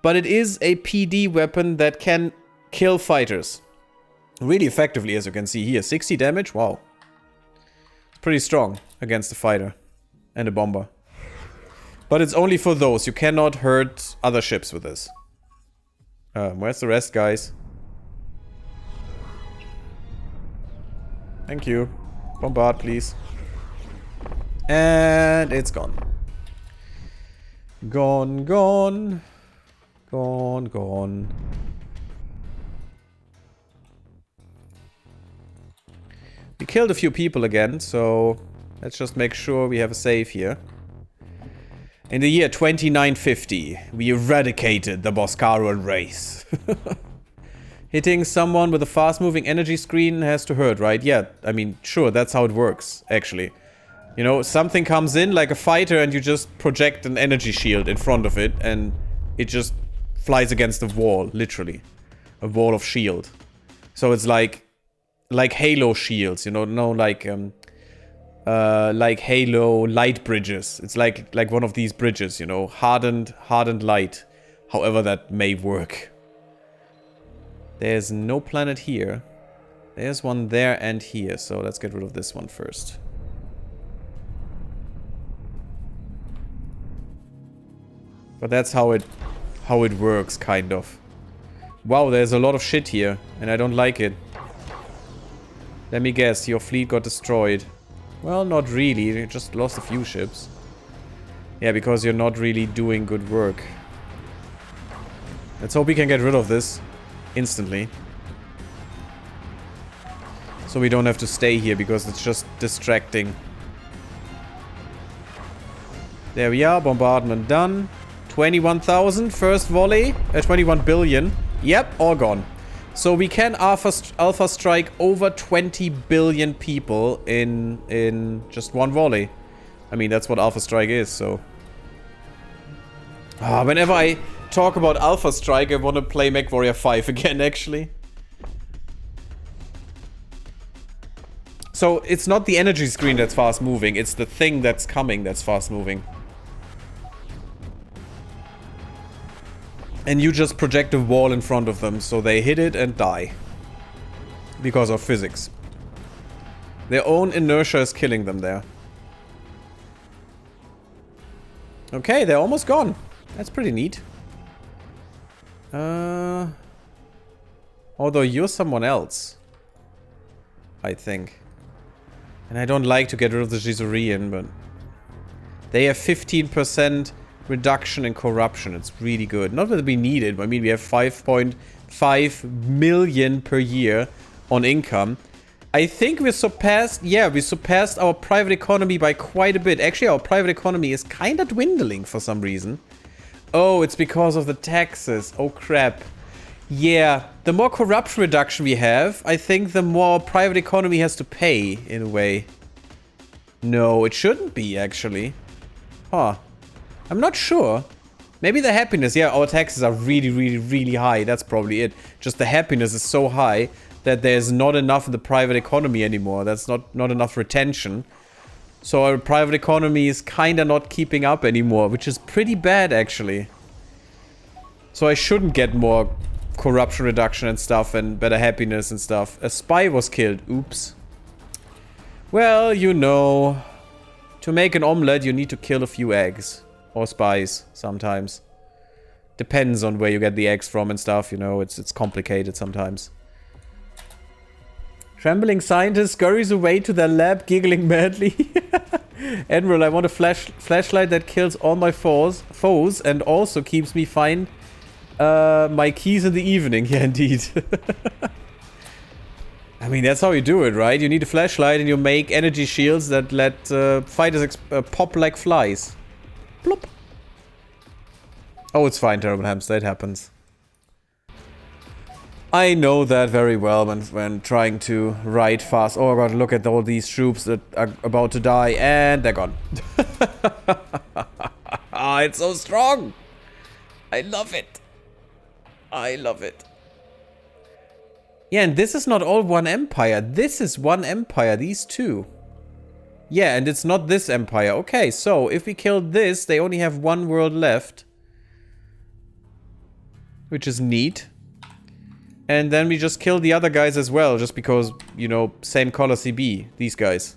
[SPEAKER 1] But it is a PD weapon that can kill fighters. Really effectively, as you can see here. 60 damage? Wow. It's pretty strong against a fighter. And a bomber. But it's only for those. You cannot hurt other ships with this. Where's the rest, guys? Thank you. Bombard, please. And it's gone. Gone, gone. Gone, gone. We killed a few people again, so let's just make sure we have a save here. In the year 2950, we eradicated the Boscaran race. Hitting someone with a fast-moving energy screen has to hurt, right? Yeah, I mean, sure, that's how it works, actually. You know, something comes in like a fighter and you just project an energy shield in front of it and it just flies against the wall, literally. A wall of shield. So it's like Halo shields, you know, like Halo light bridges. It's like one of these bridges, you know, hardened light. However that may work. There's no planet here. There's one there and here, so let's get rid of this one first. But that's how it works, kind of. Wow, there's a lot of shit here, and I don't like it. Let me guess, your fleet got destroyed. Well, not really, you just lost a few ships. Yeah, because you're not really doing good work. Let's hope we can get rid of this instantly. So we don't have to stay here, because it's just distracting. There we are, bombardment done. 21,000, first volley. 21 billion. Yep, all gone. So we can alpha strike over 20 billion people in just one volley. I mean, that's what alpha strike is, so... whenever I talk about alpha strike, I want to play MechWarrior 5 again, actually. So, it's not the energy screen that's fast moving, it's the thing that's coming that's fast moving. And you just project a wall in front of them, so they hit it and die. Because of physics. Their own inertia is killing them there. Okay, they're almost gone. That's pretty neat. Although you're someone else. I think. And I don't like to get rid of the Gisorian, but... They have 15% reduction in corruption. It's really good. Not that we need it. I mean, we have 5.5 million per year on income. I think we surpassed... Yeah, we surpassed our private economy by quite a bit. Actually, our private economy is kind of dwindling for some reason. Oh, it's because of the taxes. Oh, crap. Yeah, the more corruption reduction we have, I think the more private economy has to pay, in a way. No, it shouldn't be, actually. Huh. I'm not sure. Maybe the happiness. Yeah, our taxes are really, really, really high. That's probably it. Just the happiness is so high that there's not enough in the private economy anymore. That's not enough retention. So our private economy is kinda not keeping up anymore, which is pretty bad actually. So I shouldn't get more corruption reduction and stuff and better happiness and stuff. A spy was killed. Oops. Well, you know, to make an omelette you need to kill a few eggs. Or spies, sometimes. Depends on where you get the eggs from and stuff, you know, it's complicated sometimes. Trembling scientist scurries away to their lab, giggling madly. Admiral, I want a flashlight that kills all my foes and also keeps me find my keys in the evening. Yeah, indeed. I mean, that's how you do it, right? You need a flashlight and you make energy shields that let fighters pop like flies. Plop. Oh, it's fine, Terrible Hamster, it happens. I know that very well when trying to ride fast. Oh god, look at all these troops that are about to die, and they're gone. Ah, it's so strong! I love it. I love it. Yeah, and this is not all one empire. This is one empire, these two. Yeah, and it's not this empire. Okay, so if we killed this, they only have one world left. Which is neat. And then we just kill the other guys as well, just because, you know, same color CB, these guys.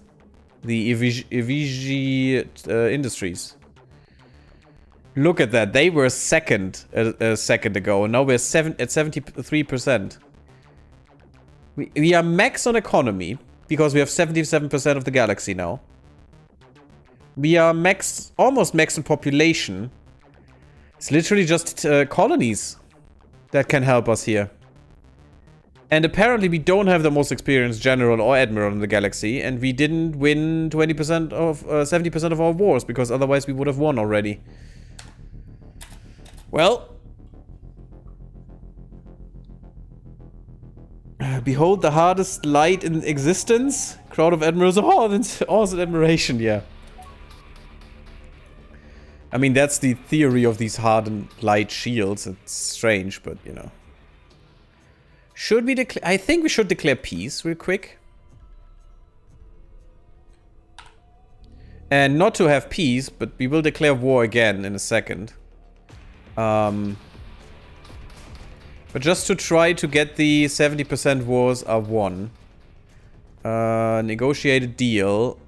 [SPEAKER 1] The Evigi Industries. Look at that, they were second a second ago, and now we're at 73%. We are max on economy, because we have 77% of the galaxy now. We are max, almost max on population. It's literally just colonies that can help us here. And apparently we don't have the most experienced general or admiral in the galaxy, and we didn't win 20% of 70% of our wars, because otherwise we would have won already. Well, behold the hardest light in existence. Crowd of admirals. Oh, that's awesome admiration, yeah. I mean, that's the theory of these hardened light shields. It's strange, but you know. Should we declare? I think we should declare peace real quick. And not to have peace, but we will declare war again in a second. But just to try to get the 70% wars are won. Negotiated deal.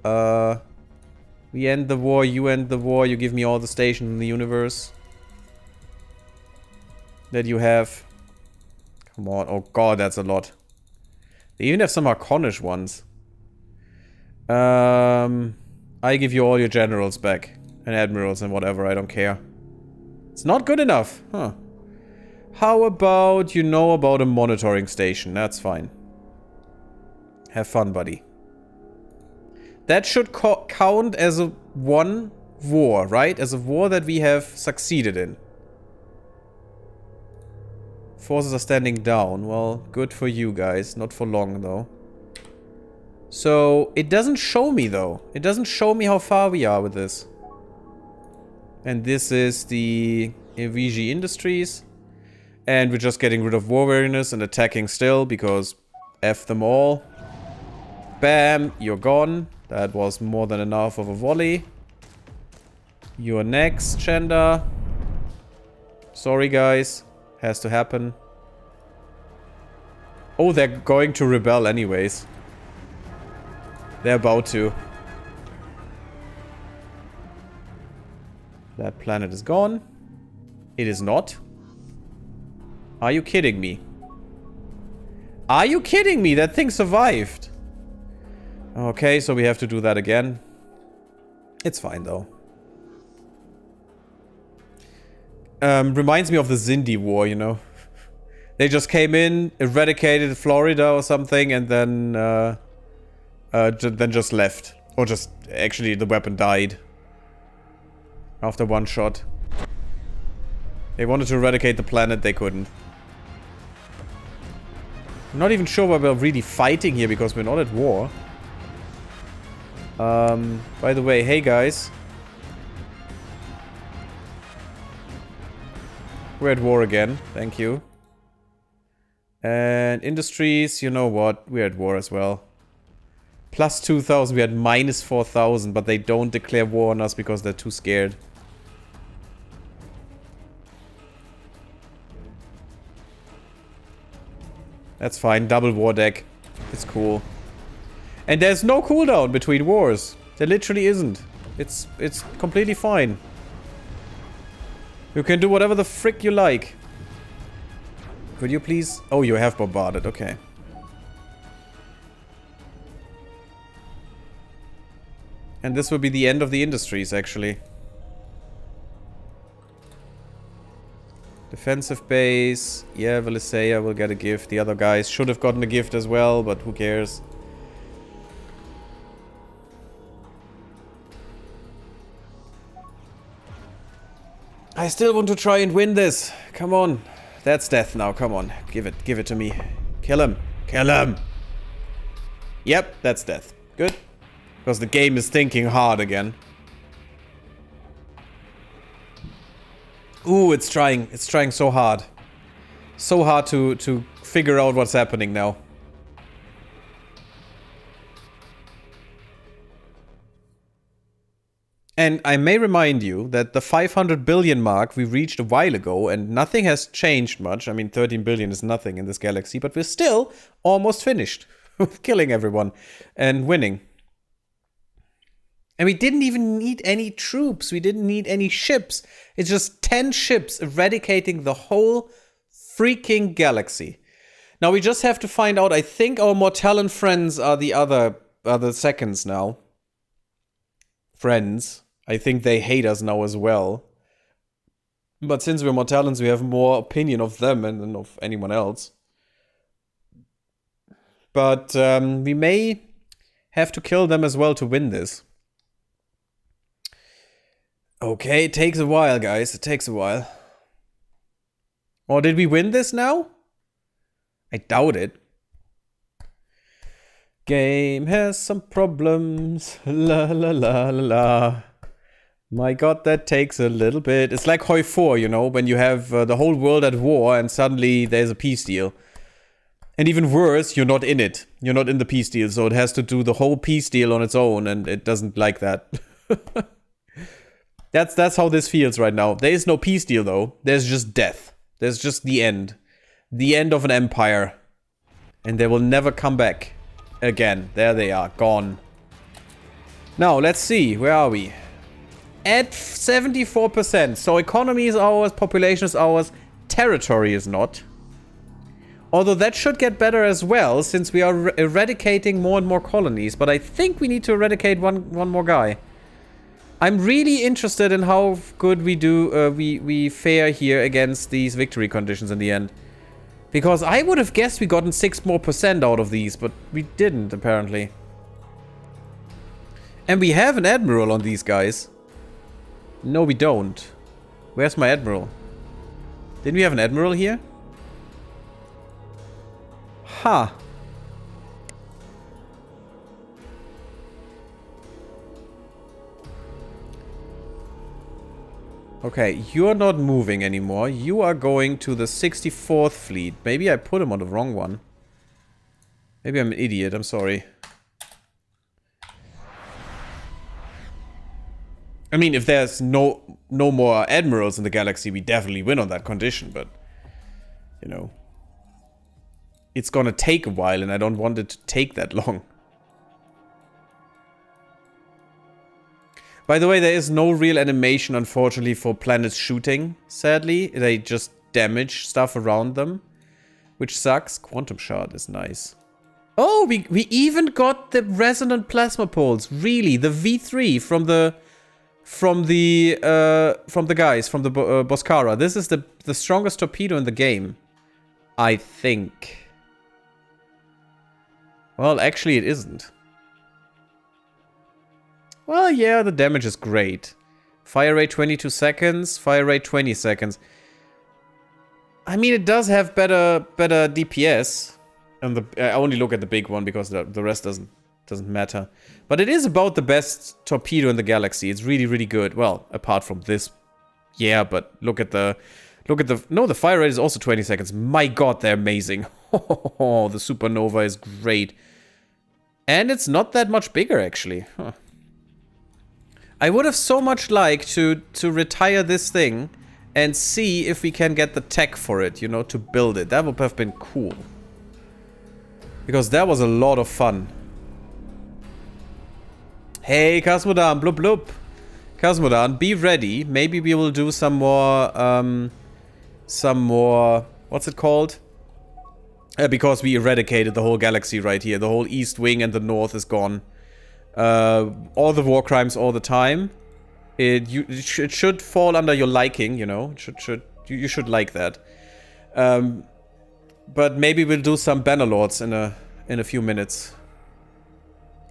[SPEAKER 1] We end the war, you end the war, you give me all the stations in the universe that you have. Come on, oh god, that's a lot. They even have some Arconish ones. I give you all your generals back. And admirals and whatever, I don't care. It's not good enough, huh. How about you know about a monitoring station? That's fine. Have fun, buddy. That should count as a one war, right? As a war that we have succeeded in. Forces are standing down. Well, good for you guys. Not for long, though. So, it doesn't show me, though. It doesn't show me how far we are with this. And this is the Evigi Industries. And we're just getting rid of war weariness and attacking still, because F them all. Bam, you're gone. That was more than enough of a volley. You're next, Chenda. Sorry, guys. Has to happen. Oh, they're going to rebel anyways. They're about to. That planet is gone. It is not. Are you kidding me? Are you kidding me? That thing survived. Okay, so we have to do that again. It's fine, though. Reminds me of the Zindi War, you know. They just came in, eradicated Florida or something, and then just left. Or just, actually, the weapon died. After one shot. They wanted to eradicate the planet, they couldn't. I'm not even sure why we're really fighting here, because we're not at war. By the way, hey guys. We're at war again, thank you. And industries, you know what? We're at war as well. Plus 2,000, we had minus 4,000, but they don't declare war on us because they're too scared. That's fine, double war deck. It's cool. And there's no cooldown between wars. There literally isn't. It's completely fine. You can do whatever the frick you like. Could you please? Oh, you have bombarded, okay. And this will be the end of the industries, actually. Defensive base. Yeah, Velisea will get a gift. The other guys should have gotten a gift as well, but who cares? I still want to try and win this. Come on. That's death now. Come on. Give it to me. Kill him. Kill him. Yep, that's death. Good. Because the game is thinking hard again. Ooh, it's trying. It's trying so hard. So hard to figure out what's happening now. And I may remind you that the 500 billion mark we reached a while ago, and nothing has changed much. I mean, 13 billion is nothing in this galaxy, but we're still almost finished with killing everyone and winning. And we didn't even need any troops. We didn't need any ships. It's just 10 ships eradicating the whole freaking galaxy. Now we just have to find out. I think our Mortallan friends are the other seconds now. Friends. I think they hate us now as well. But since we're Mortallans, we have more opinion of them than of anyone else. But we may have to kill them as well to win this. Okay, it takes a while, guys. It takes a while. Or did we win this now? I doubt it. Game has some problems. La la la la la. My god, that takes a little bit. It's like Hoi 4, you know, when you have the whole world at war and suddenly there's a peace deal. And even worse, you're not in it. You're not in the peace deal, so it has to do the whole peace deal on its own, and it doesn't like that. That's how this feels right now. There is no peace deal, though. There's just death. There's just the end. The end of an empire. And they will never come back again. There they are. Gone. Now, let's see. Where are we? At 74%. So economy is ours, population is ours, territory is not. Although that should get better as well, since we are eradicating more and more colonies. But I think we need to eradicate one more guy. I'm really interested in how good we do, we fare here against these victory conditions in the end. Because I would have guessed we gotten 6% more out of these, but we didn't, apparently. And we have an admiral on these guys. No, we don't. Where's my admiral? Didn't we have an admiral here? Huh. Okay, you're not moving anymore. You are going to the 64th fleet. Maybe I put him on the wrong one. Maybe I'm an idiot. I'm sorry. I mean, if there's no more admirals in the galaxy, we definitely win on that condition, but... You know... It's gonna take a while, and I don't want it to take that long. By the way, there is no real animation, unfortunately, for planets shooting, sadly. They just damage stuff around them, which sucks. Quantum shard is nice. Oh, we even got the resonant plasma poles. Really, the V3 from the guys, from the Boscara. This is the strongest torpedo in the game, I think. Well, actually, it isn't. Well, yeah, the damage is great. Fire rate 22 seconds, fire rate 20 seconds. I mean, it does have better DPS. And I only look at the big one because the rest doesn't matter. But it is about the best torpedo in the galaxy. It's really, really good. Well, apart from this. Yeah, but look at the Look at the... No, the fire rate is also 20 seconds. My god, they're amazing. Oh, the supernova is great. And it's not that much bigger, actually. Huh. I would have so much liked to retire this thing and see if we can get the tech for it, you know, to build it. That would have been cool. Because that was a lot of fun. Hey, Cosmodan, blub blub. Cosmodan, be ready. Maybe we will do some more, what's it called? Because we eradicated the whole galaxy right here. The whole east wing and the north is gone. All the war crimes all the time. It should fall under your liking, you know. You should like that. But maybe we'll do some Bannerlords in a few minutes.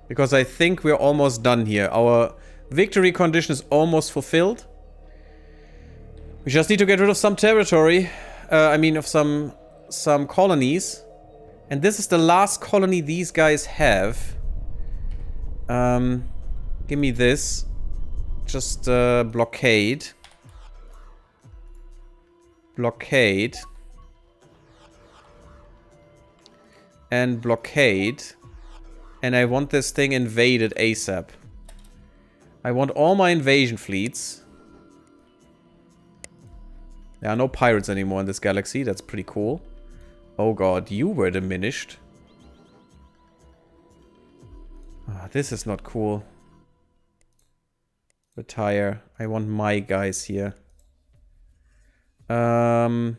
[SPEAKER 1] Because I think we're almost done here. Our victory condition is almost fulfilled. We just need to get rid of some territory. I mean, of some colonies. And this is the last colony these guys have. Give me this. Just blockade. Blockade. And blockade. And I want this thing invaded ASAP. I want all my invasion fleets. There are no pirates anymore in this galaxy. That's pretty cool. Oh god, you were diminished. Ah, this is not cool. Retire. I want my guys here. Where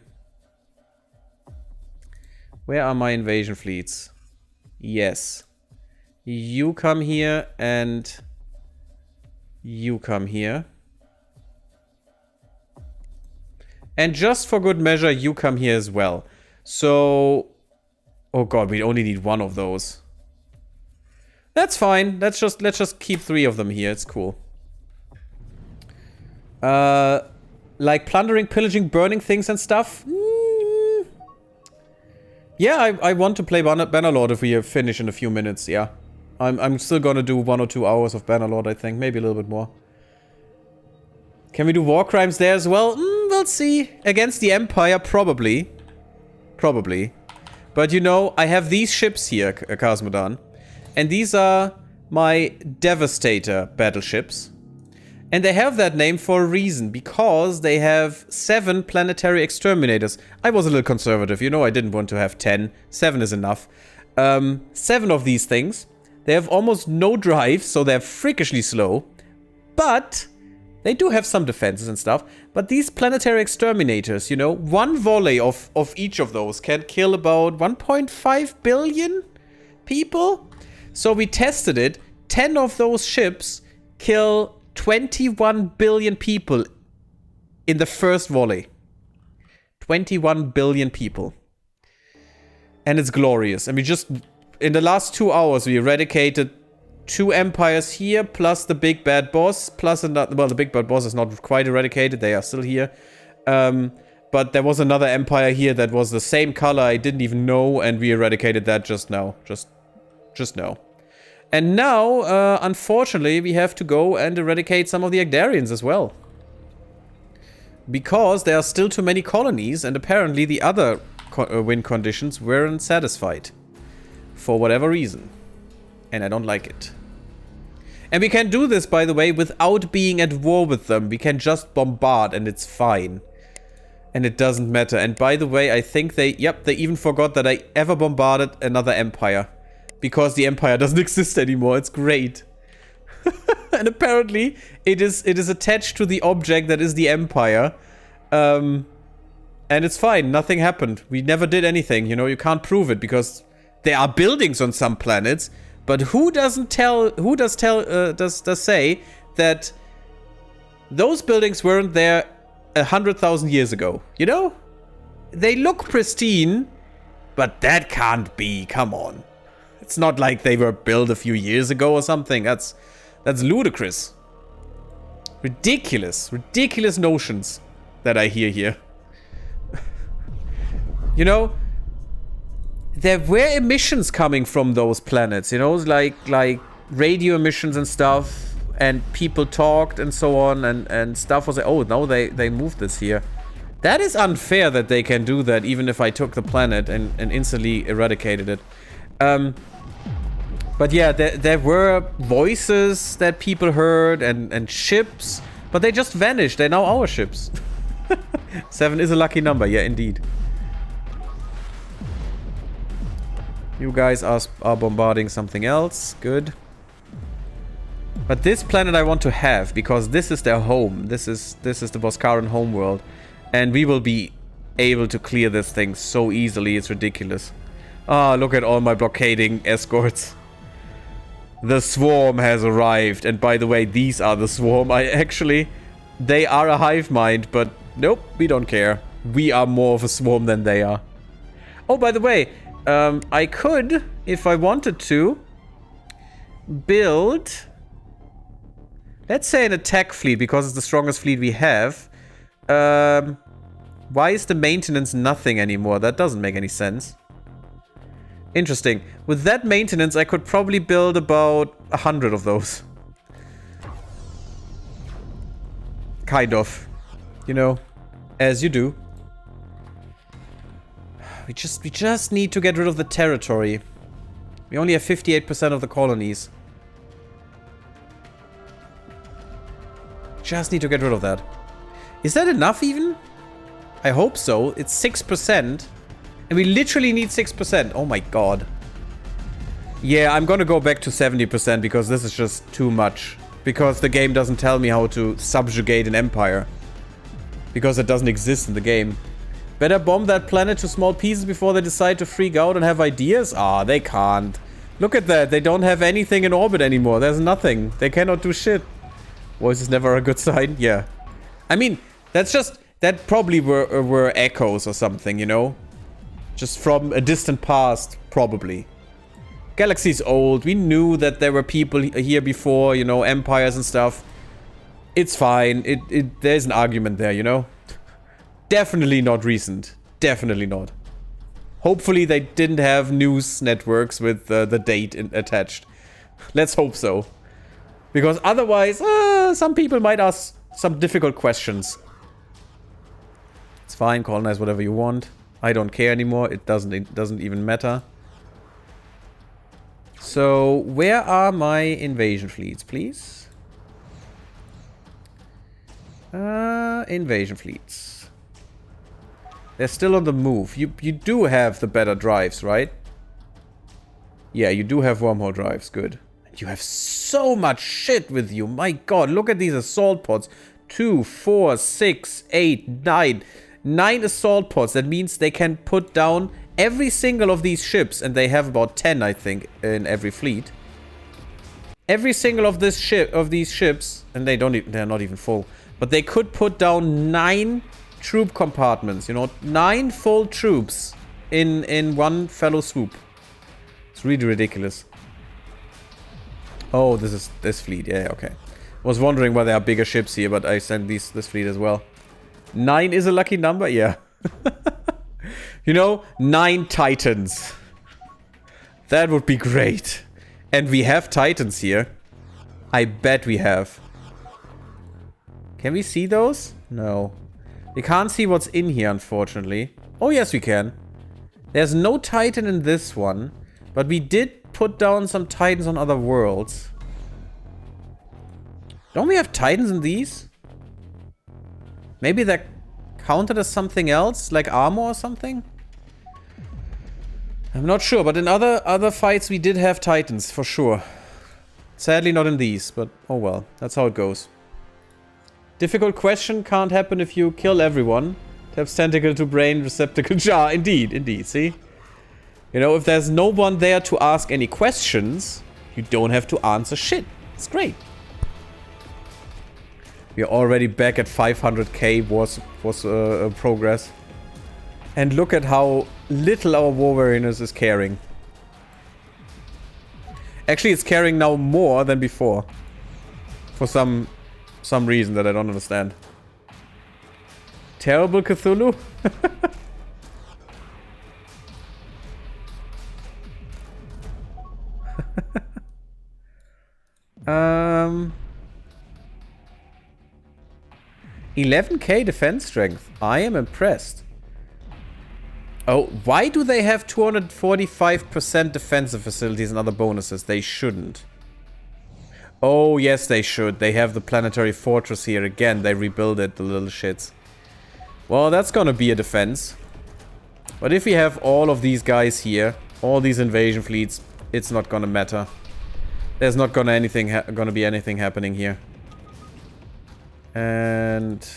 [SPEAKER 1] are my invasion fleets? Yes. You come here and you come here. And just for good measure, you come here as well. So... Oh god, we only need one of those. That's fine. Let's just keep 3 of them here. It's cool. Like plundering, pillaging, burning things and stuff? Yeah, I want to play Bannerlord if we finish in a few minutes, yeah. I'm still gonna do 1 or 2 hours of Bannerlord, I think. Maybe a little bit more. Can we do war crimes there as well? We'll see. Against the Empire, probably. Probably. But you know, I have these ships here, Cosmodan. And these are my Devastator battleships. And they have that name for a reason, because they have 7 planetary exterminators. I was a little conservative, you know, I didn't want to have 10. 7 is enough. 7 of these things. They have almost no drive, so they're freakishly slow. But they do have some defenses and stuff. But these planetary exterminators, you know, 1 volley of each of those can kill about 1.5 billion people. So we tested it. 10 of those ships kill 21 billion people in the first volley. 21 billion people. And it's glorious. And we just, in the last 2 hours, we eradicated 2 empires here, plus the big bad boss, plus another, well, the big bad boss is not quite eradicated, they are still here. But there was another empire here that was the same color, I didn't even know, and we eradicated that just now. Just now. And now, unfortunately, we have to go and eradicate some of the Agdarians as well. Because there are still too many colonies, and apparently the other win conditions weren't satisfied. For whatever reason. And I don't like it. And we can do this, by the way, without being at war with them. We can just bombard, and it's fine. And it doesn't matter. And by the way, I think they even forgot that I ever bombarded another empire. Because the empire doesn't exist anymore. It's great. And apparently, it is attached to the object that is the empire. And it's fine. Nothing happened. We never did anything. You know, you can't prove it because there are buildings on some planets. But who does say that those buildings weren't there 100,000 years ago? You know? They look pristine, but that can't be. Come on. It's not like they were built a few years ago or something. That's ludicrous. Ridiculous. Ridiculous notions that I hear here. You know, there were emissions coming from those planets, you know, like radio emissions and stuff, and people talked and so on, and stuff was like, oh, no, they moved this here. That is unfair that they can do that, even if I took the planet and instantly eradicated it. But yeah, there were voices that people heard and ships, but they just vanished. They're now our ships. 7 is a lucky number, yeah, indeed. You guys are bombarding something else. Good. But this planet I want to have, because this is their home. This is the Boscaran homeworld. And we will be able to clear this thing so easily, it's ridiculous. Ah, look at all my blockading escorts. The swarm has arrived. And by the way, these are the swarm. They are a hive mind, but nope, we don't care. We are more of a swarm than they are. Oh, by the way, I could, if I wanted to, build, let's say, an attack fleet, because it's the strongest fleet we have. Why is the maintenance nothing anymore? That doesn't make any sense. Interesting. With that maintenance, I could probably build about 100 of those. Kind of. You know, as you do. We just need to get rid of the territory. We only have 58% of the colonies. Just need to get rid of that. Is that enough even? I hope so. It's 6%. And we literally need 6%. Oh my god. Yeah, I'm gonna go back to 70% because this is just too much. Because the game doesn't tell me how to subjugate an empire. Because it doesn't exist in the game. Better bomb that planet to small pieces before they decide to freak out and have ideas? Ah, they can't. Look at that. They don't have anything in orbit anymore. There's nothing. They cannot do shit. Voice is never a good sign. Yeah. I mean, that's just... That probably were echoes or something, you know? Just from a distant past, probably. Galaxy's old. We knew that there were people here before, you know, empires and stuff. It's fine. There's an argument there, you know? Definitely not recent. Definitely not. Hopefully they didn't have news networks with the date attached. Let's hope so. Because otherwise, some people might ask some difficult questions. It's fine, colonize whatever you want. I don't care anymore. It doesn't even matter. So, where are my invasion fleets, please? Invasion fleets. They're still on the move. You do have the better drives, right? Yeah, you do have wormhole drives. Good. And you have so much shit with you. My god, look at these assault pods. 2, 4, 6, 8, 9. 9 assault pods. That means they can put down every single of these ships. And they have about 10, I think, in every fleet. Every single of these ships, and they're not even full. But they could put down 9 troop compartments, you know, 9 full troops in one fellow swoop. It's really ridiculous. Oh, this is this fleet. Yeah, okay. Was wondering why there are bigger ships here, but I sent this fleet as well. 9 is a lucky number, yeah. You know, 9 Titans. That would be great. And we have Titans here. I bet we have. Can we see those? No. We can't see what's in here, unfortunately. Oh, yes, we can. There's no Titan in this one. But we did put down some Titans on other worlds. Don't we have Titans in these? Maybe they're counted as something else? Like armor or something? I'm not sure, but in other fights we did have Titans, for sure. Sadly not in these, but oh well. That's how it goes. Difficult question can't happen if you kill everyone. Taps tentacle to brain, receptacle jar. Indeed, see? You know, if there's no one there to ask any questions, you don't have to answer shit. It's great. We're already back at 500k was progress. And look at how little our war weariness is caring. Actually, it's caring now more than before. For some reason that I don't understand. Terrible Cthulhu? 11k defense strength. I am impressed. Oh, why do they have 245% defensive facilities and other bonuses? They shouldn't. Oh, yes, they should. They have the planetary fortress here again. They rebuild it, the little shits. Well, that's gonna be a defense. But if we have all of these guys here, all these invasion fleets, it's not gonna matter. There's not gonna be anything happening here. And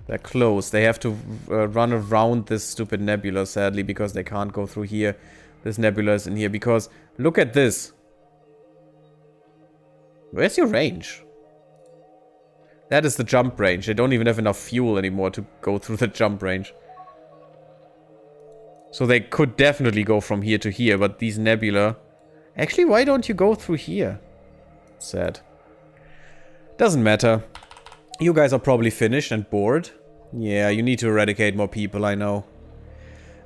[SPEAKER 1] they're closed. They have to run around this stupid nebula, sadly, because they can't go through here. This nebula is in here because look at this. Where's your range? That is the jump range. They don't even have enough fuel anymore to go through the jump range. So they could definitely go from here to here, but these nebula... Actually, why don't you go through here? Sad. Doesn't matter. You guys are probably finished and bored. Yeah, you need to eradicate more people, I know.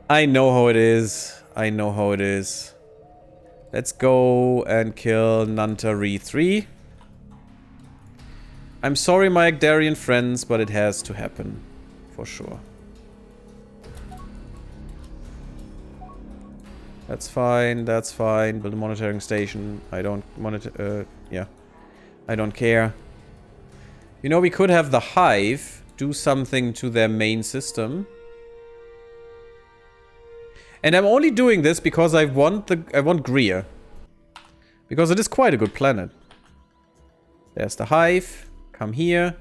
[SPEAKER 1] I know how it is. I know how it is. Let's go and kill Nantari 3. I'm sorry, my Agdarian friends, but it has to happen. For sure. That's fine, that's fine. Build a monitoring station. I don't monitor... yeah. I don't care. You know, we could have the Hive do something to their main system. And I'm only doing this because I want Greer. Because it is quite a good planet. There's the Hive. Come here.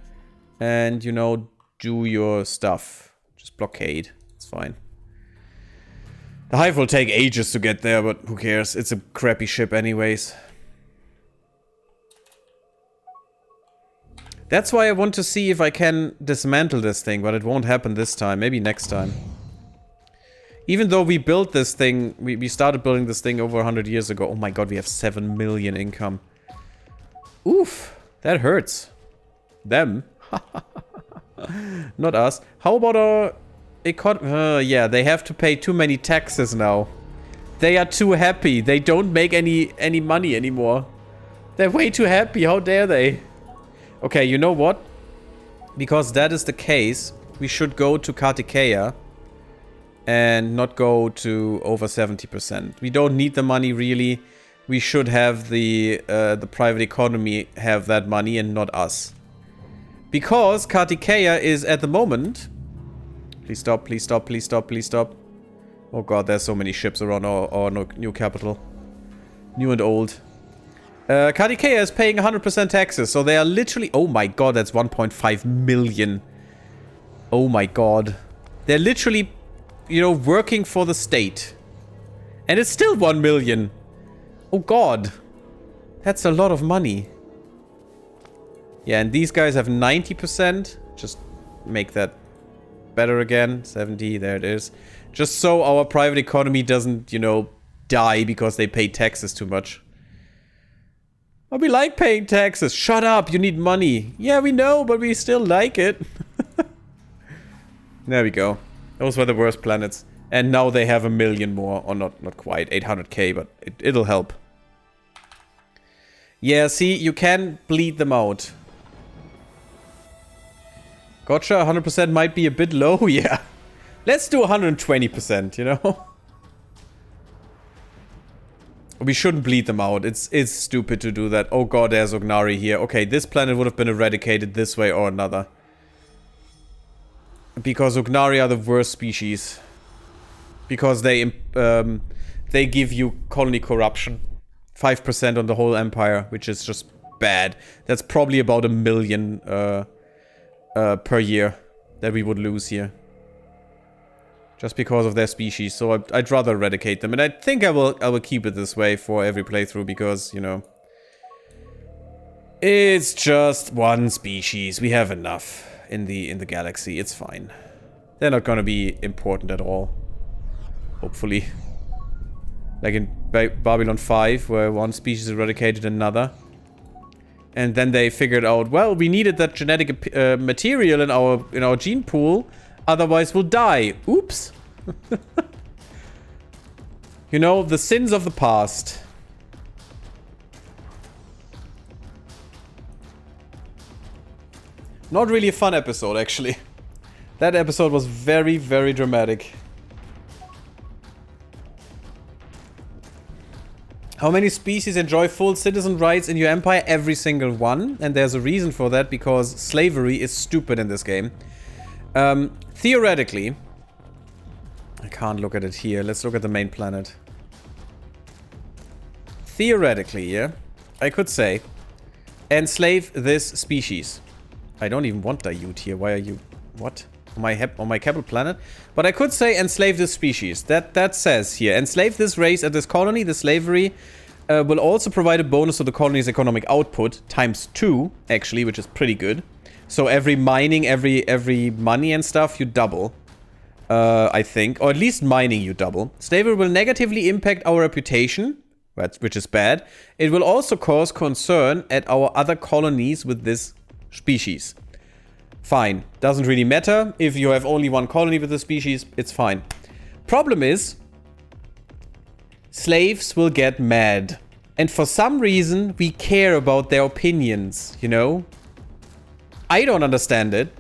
[SPEAKER 1] And, you know, do your stuff. Just blockade. It's fine. The Hive will take ages to get there, but who cares? It's a crappy ship anyways. That's why I want to see if I can dismantle this thing, but it won't happen this time. Maybe next time. Even though we built this thing, we started building this thing over 100 years ago. Oh my god, we have 7 million income. Oof, that hurts. Them. Not us. How about our yeah, they have to pay too many taxes now. They are too happy. They don't make any money anymore. They're way too happy. How dare they? Okay, you know what? Because that is the case, we should go to Kartikeya and not go to over 70%. We don't need the money really. We should have the private economy have that money and not us. Because Kartikeya is at the moment... Please stop, please stop, please stop, please stop. Oh god, there's so many ships around our new capital. New and old. Kartikeya is paying 100% taxes, so they are literally... Oh my god, that's 1.5 million. Oh my god. They're literally, you know, working for the state. And it's still 1 million. Oh god. That's a lot of money. Yeah, and these guys have 90%. Just make that better again. 70, there it is. Just so our private economy doesn't, you know, die because they pay taxes too much. Oh, we like paying taxes. Shut up, you need money. Yeah, we know, but we still like it. There we go. Those were the worst planets. And now they have 1 million more. Or not quite. 800k, but it'll help. Yeah, see, you can bleed them out. Gotcha, 100% might be a bit low, yeah. Let's do 120%, you know? We shouldn't bleed them out. It's stupid to do that. Oh god, there's Ugnari here. Okay, this planet would have been eradicated this way or another. Because Ugnari are the worst species. Because they give you colony corruption. 5% on the whole empire, which is just bad. That's probably about 1 million per year that we would lose here. Just because of their species, so I'd rather eradicate them. And I think I will keep it this way for every playthrough because, you know, it's just one species. We have enough in the galaxy. It's fine. They're not gonna be important at all. Hopefully. Like in Babylon 5, where one species eradicated another. And then they figured out, well, we needed that genetic material in our gene pool. Otherwise, we'll die. Oops. You know, the sins of the past. Not really a fun episode, actually. That episode was very, very dramatic. How many species enjoy full citizen rights in your empire? Every single one. And there's a reason for that, because slavery is stupid in this game. Theoretically... I can't look at it here. Let's look at the main planet. Theoretically, yeah, I could say, enslave this species. I don't even want dilute here. Why are you... What? On my capital planet? But I could say enslave this species. That says here, enslave this race at this colony. The slavery will also provide a bonus to the colony's economic output. ×2, actually, which is pretty good. So every mining, every money and stuff, you double. I think. Or at least mining you double. Slavery will negatively impact our reputation, which is bad. It will also cause concern at our other colonies with this species. Fine. Doesn't really matter. If you have only one colony with the species, it's fine. Problem is, slaves will get mad. And for some reason, we care about their opinions, you know? I don't understand it.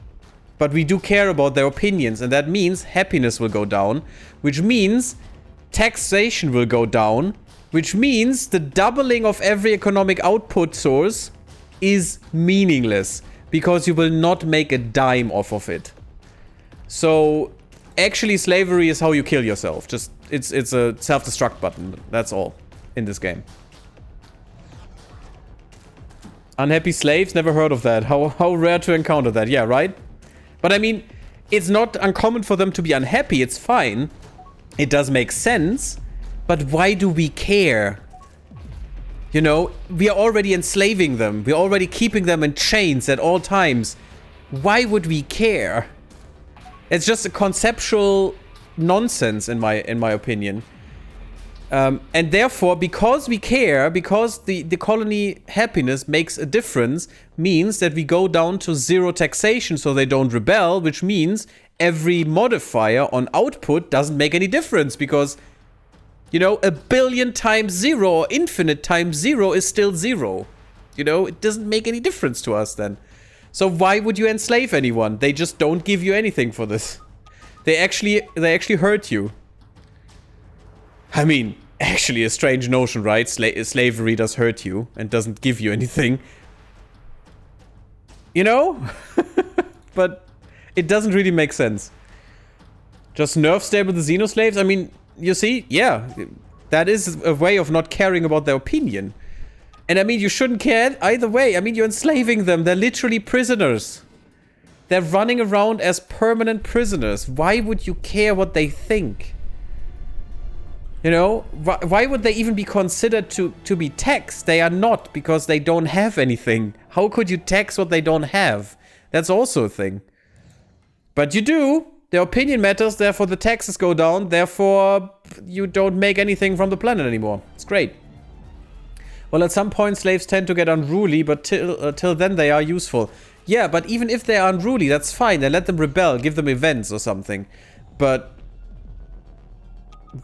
[SPEAKER 1] But we do care about their opinions, and that means happiness will go down, which means taxation will go down, which means the doubling of every economic output source is meaningless, because you will not make a dime off of it. So, actually slavery is how you kill yourself. Just, it's a self-destruct button, that's all, in this game. Unhappy slaves? Never heard of that. How rare to encounter that, yeah, right? But I mean, it's not uncommon for them to be unhappy, it's fine. It does make sense, but why do we care? You know, we are already enslaving them. We're already keeping them in chains at all times. Why would we care? It's just a conceptual nonsense in my opinion. And therefore, because we care, because the colony happiness makes a difference, means that we go down to 0 taxation so they don't rebel, which means every modifier on output doesn't make any difference because, you know, 1 billion times 0 or infinite times 0 is still 0. You know, it doesn't make any difference to us then. So why would you enslave anyone? They just don't give you anything for this. They actually hurt you. I mean, actually a strange notion, right? Slavery does hurt you and doesn't give you anything. You know? But it doesn't really make sense. Just nerf stable the Xenoslaves? I mean, you see? Yeah. That is a way of not caring about their opinion. And I mean, you shouldn't care either way. I mean, you're enslaving them. They're literally prisoners. They're running around as permanent prisoners. Why would you care what they think? You know, why would they even be considered to be taxed? They are not, because they don't have anything. How could you tax what they don't have? That's also a thing. But you do. Their opinion matters, therefore the taxes go down, therefore you don't make anything from the planet anymore. It's great. Well, at some point slaves tend to get unruly, but till then they are useful. Yeah, but even if they are unruly, that's fine. Then let them rebel, give them events or something. But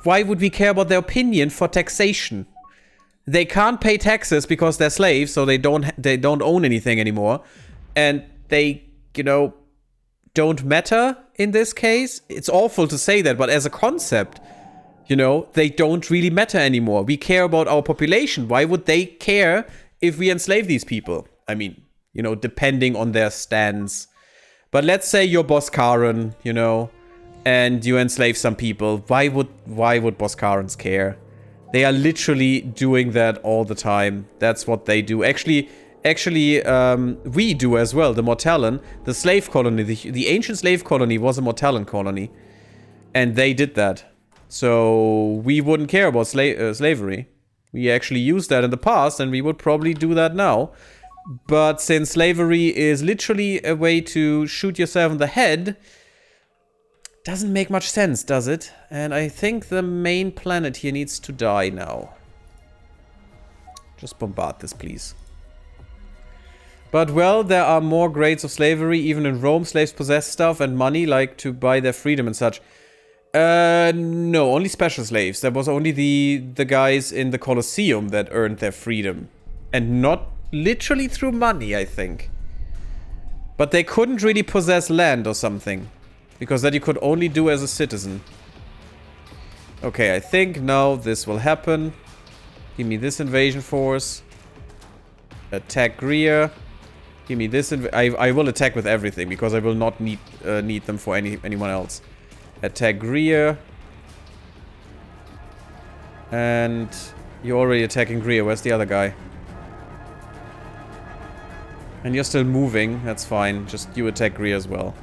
[SPEAKER 1] why would we care about their opinion for taxation? They can't pay taxes because they're slaves, so they don't own anything anymore. And they, you know, don't matter in this case. It's awful to say that, but as a concept, you know, they don't really matter anymore. We care about our population. Why would they care if we enslave these people? I mean, you know, depending on their stance. But let's say you're Boscaran, you know, and you enslave some people. Why would Boscarans care? They are literally doing that all the time. That's what they do. Actually, we do as well. The Mortallan, the slave colony, the ancient slave colony was a Mortallan colony. And they did that. So we wouldn't care about slavery. We actually used that in the past, and we would probably do that now. But since slavery is literally a way to shoot yourself in the head, doesn't make much sense, does it? And I think the main planet here needs to die now. Just bombard this, please. But, well, there are more grades of slavery. Even in Rome, slaves possess stuff and money, like to buy their freedom and such. No, only special slaves. There was only the guys in the Colosseum that earned their freedom. And not literally through money, I think. But they couldn't really possess land or something. Because that you could only do as a citizen. Okay, I think now this will happen. Give me this invasion force. Attack Greer. Give me this. I will attack with everything because I will not need them for anyone else. Attack Greer. And you're already attacking Greer. Where's the other guy? And you're still moving. That's fine. Just you attack Greer as well.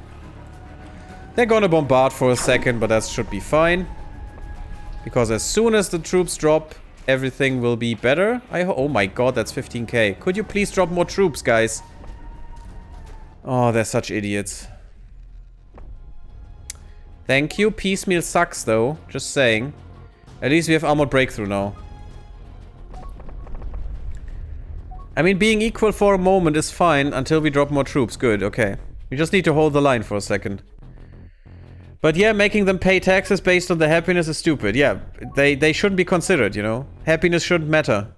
[SPEAKER 1] They're gonna bombard for a second, but that should be fine. Because as soon as the troops drop, everything will be better. Oh my god, that's 15k. Could you please drop more troops, guys? Oh, they're such idiots. Thank you. Piecemeal sucks, though. Just saying. At least we have armored breakthrough now. I mean, being equal for a moment is fine until we drop more troops. Good, okay. We just need to hold the line for a second. But yeah, making them pay taxes based on their happiness is stupid. Yeah, they shouldn't be considered, you know? Happiness shouldn't matter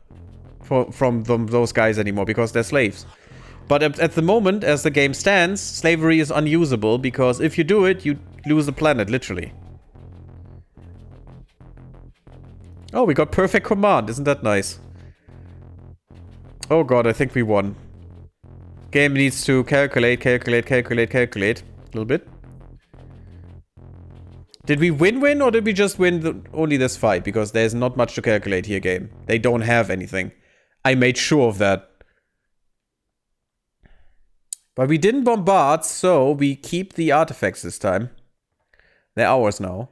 [SPEAKER 1] from those guys anymore because they're slaves. But at the moment, as the game stands, slavery is unusable because if you do it, you lose the planet, literally. Oh, we got perfect command. Isn't that nice? Oh god, I think we won. Game needs to calculate a little bit. Did we win or did we just win only this fight? Because there's not much to calculate here, game. They don't have anything. I made sure of that. But we didn't bombard, so we keep the artifacts this time. They're ours now.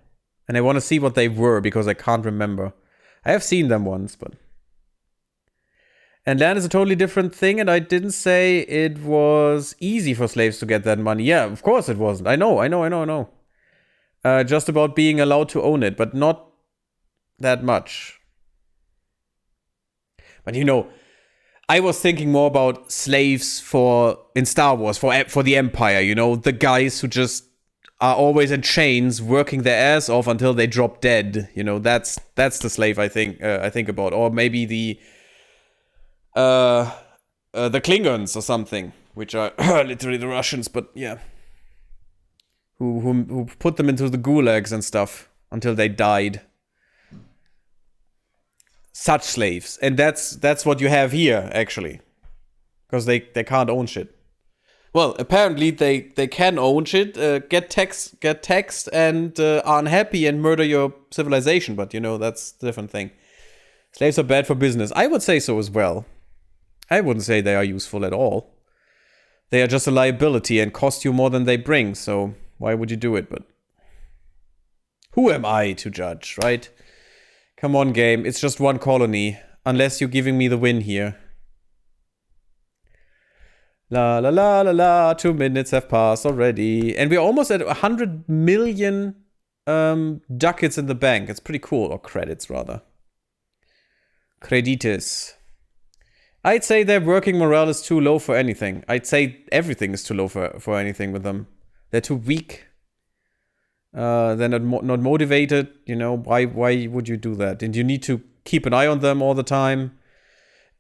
[SPEAKER 1] And I want to see what they were, because I can't remember. I have seen them once, but... And land is a totally different thing, and I didn't say it was easy for slaves to get that money. Yeah, of course it wasn't. I know. Just about being allowed to own it, but not that much. But you know, I was thinking more about slaves in Star Wars for the Empire. You know, the guys who just are always in chains, working their ass off until they drop dead. You know, that's the slave I think about, or maybe the Klingons or something, which are literally the Russians, but yeah. Who put them into the gulags and stuff until they died. Such slaves. And that's what you have here, actually. Because they can't own shit. Well, apparently they can own shit, get taxed and are unhappy and murder your civilization. But, you know, that's a different thing. Slaves are bad for business. I would say so as well. I wouldn't say they are useful at all. They are just a liability and cost you more than they bring, so... Why would you do it? But who am I to judge, right? Come on, game. It's just one colony. Unless you're giving me the win here. La la la la la. 2 minutes have passed already. And we're almost at 100 million ducats in the bank. It's pretty cool. Or credits, rather. Credites. I'd say their working morale is too low for anything. I'd say everything is too low for anything with them. They're too weak. They're not motivated. You know, why would you do that? And you need to keep an eye on them all the time.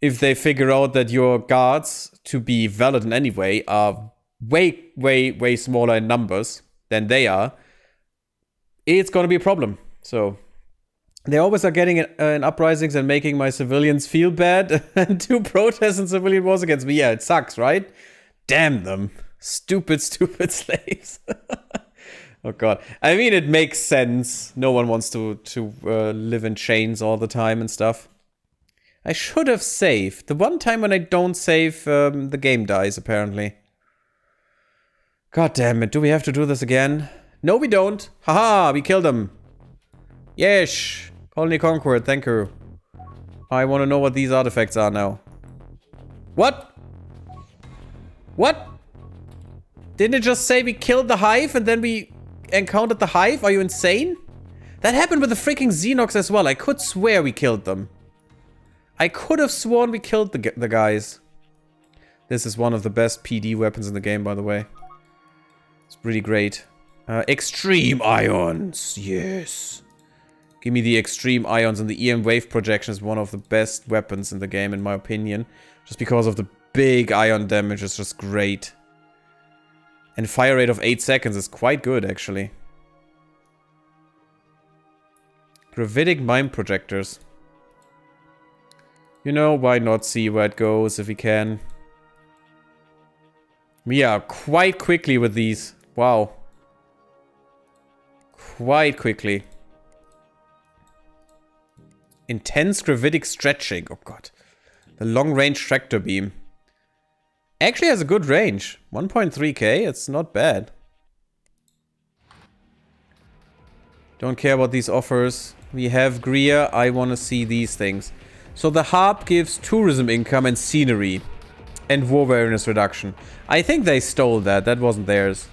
[SPEAKER 1] If they figure out that your guards, to be valid in any way, are way smaller in numbers than they are, it's gonna be a problem. So they always are getting in uprisings and making my civilians feel bad and do protests and civilian wars against me. Yeah, it sucks, right? Damn them. Stupid slaves. Oh god. I mean, it makes sense. No one wants to live in chains all the time and stuff. I should have saved. The one time when I don't save, the game dies, apparently. God damn it. Do we have to do this again? No, we don't. Haha, we killed them. Yes. Colony conquered. Thank you. I want to know what these artifacts are now. What? What? Didn't it just say we killed the hive and then we encountered the hive? Are you insane? That happened with the freaking Xenox as well. I could swear we killed them. I could have sworn we killed the guys. This is one of the best PD weapons in the game, by the way. It's pretty great. Extreme ions. Yes. Give me the extreme ions, and the EM wave projection is one of the best weapons in the game, in my opinion. Just because of the big ion damage, it's just great. And fire rate of 8 seconds is quite good, actually. Gravitic mine projectors. You know, why not see where it goes if we can? We are quite quickly with these. Wow. Quite quickly. Intense gravitic stretching. Oh god. The long-range tractor beam. Actually has a good range. 1.3k. It's not bad. Don't care about these offers. We have Greer. I want to see these things. So the harp gives tourism income and scenery. And war awareness reduction. I think they stole that. That wasn't theirs.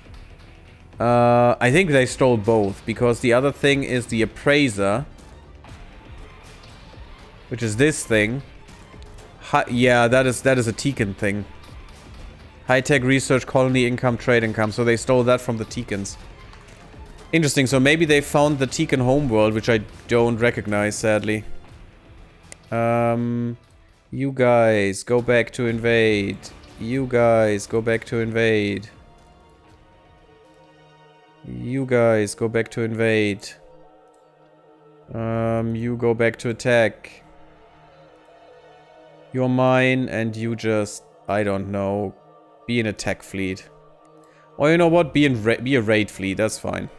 [SPEAKER 1] I think they stole both. Because the other thing is the appraiser. Which is this thing. Yeah, that is a Tekken thing. High-tech research, colony income, trade income. So they stole that from the Tekkens. Interesting. So maybe they found the Tekken homeworld, which I don't recognize, sadly. You guys, go back to invade. You guys, go back to invade. You guys, go back to invade. You go back to attack. You're mine, and you just, I don't know, be an attack fleet. Or you know what, be a raid fleet, that's fine.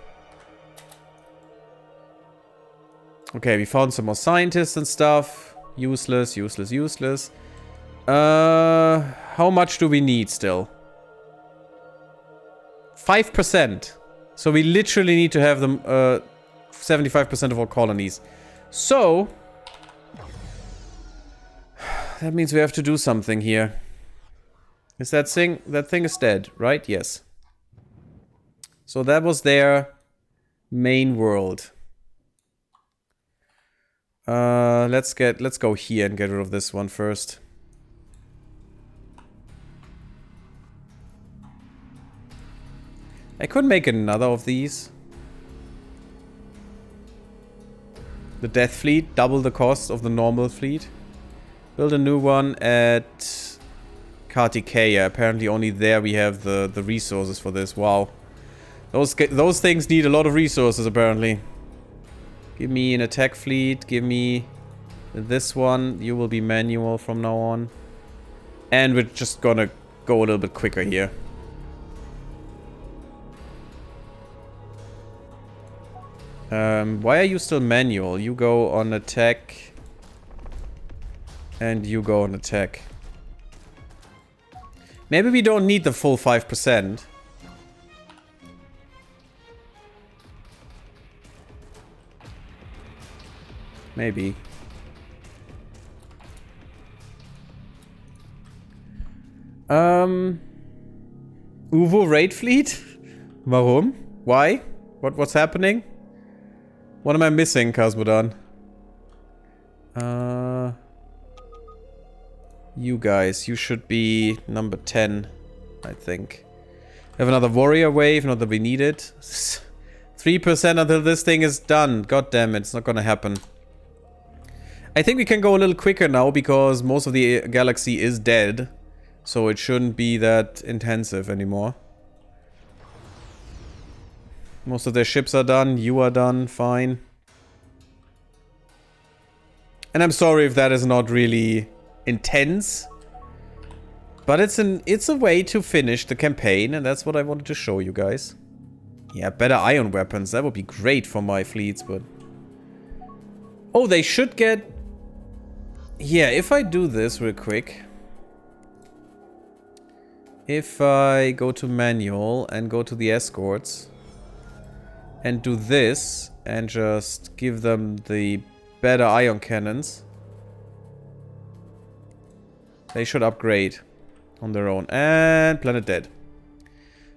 [SPEAKER 1] Okay, we found some more scientists and stuff. Useless, useless, useless. How much do we need still? 5%. So we literally need to have them 75% of all colonies. So that means we have to do something here. Is that thing is dead, right? Yes. So that was their main world. Let's go here and get rid of this one first. I could make another of these. The Death Fleet, double the cost of the normal fleet. Build a new one at Kartikeya. Apparently only there we have the resources for this. Wow. Those things need a lot of resources apparently. Give me an attack fleet. Give me this one. You will be manual from now on. And we're just gonna go a little bit quicker here. Why are you still manual? You go on attack. And you go on attack. Maybe we don't need the full 5%. Maybe. Uvo raid fleet? Warum? Why? What's happening? What am I missing, Cosmodan? You guys, you should be number 10, I think. Have another warrior wave, not that we need it. 3% until this thing is done. God damn it, it's not gonna happen. I think we can go a little quicker now because most of the galaxy is dead. So it shouldn't be that intensive anymore. Most of their ships are done. You are done. Fine. And I'm sorry if that is not really intense. But it's a way to finish the campaign. And that's what I wanted to show you guys. Yeah, better ion weapons. That would be great for my fleets, but... Oh, they should get... Yeah, if I do this real quick... If I go to manual and go to the escorts and do this and just give them the better ion cannons, they should upgrade on their own. And planet dead.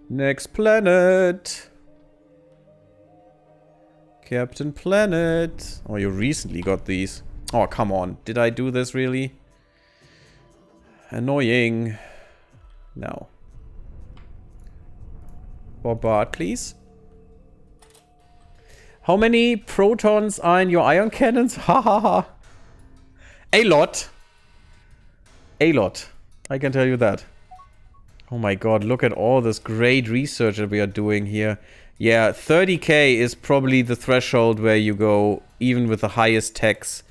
[SPEAKER 1] Next planet. Captain Planet. Oh, you recently got these. Oh, come on. Did I do this really? Annoying. No. Bombard, please. How many protons are in your ion cannons? Ha ha ha. A lot. A lot. I can tell you that. Oh my god, look at all this great research that we are doing here. Yeah, 30k is probably the threshold where you go even with the highest techs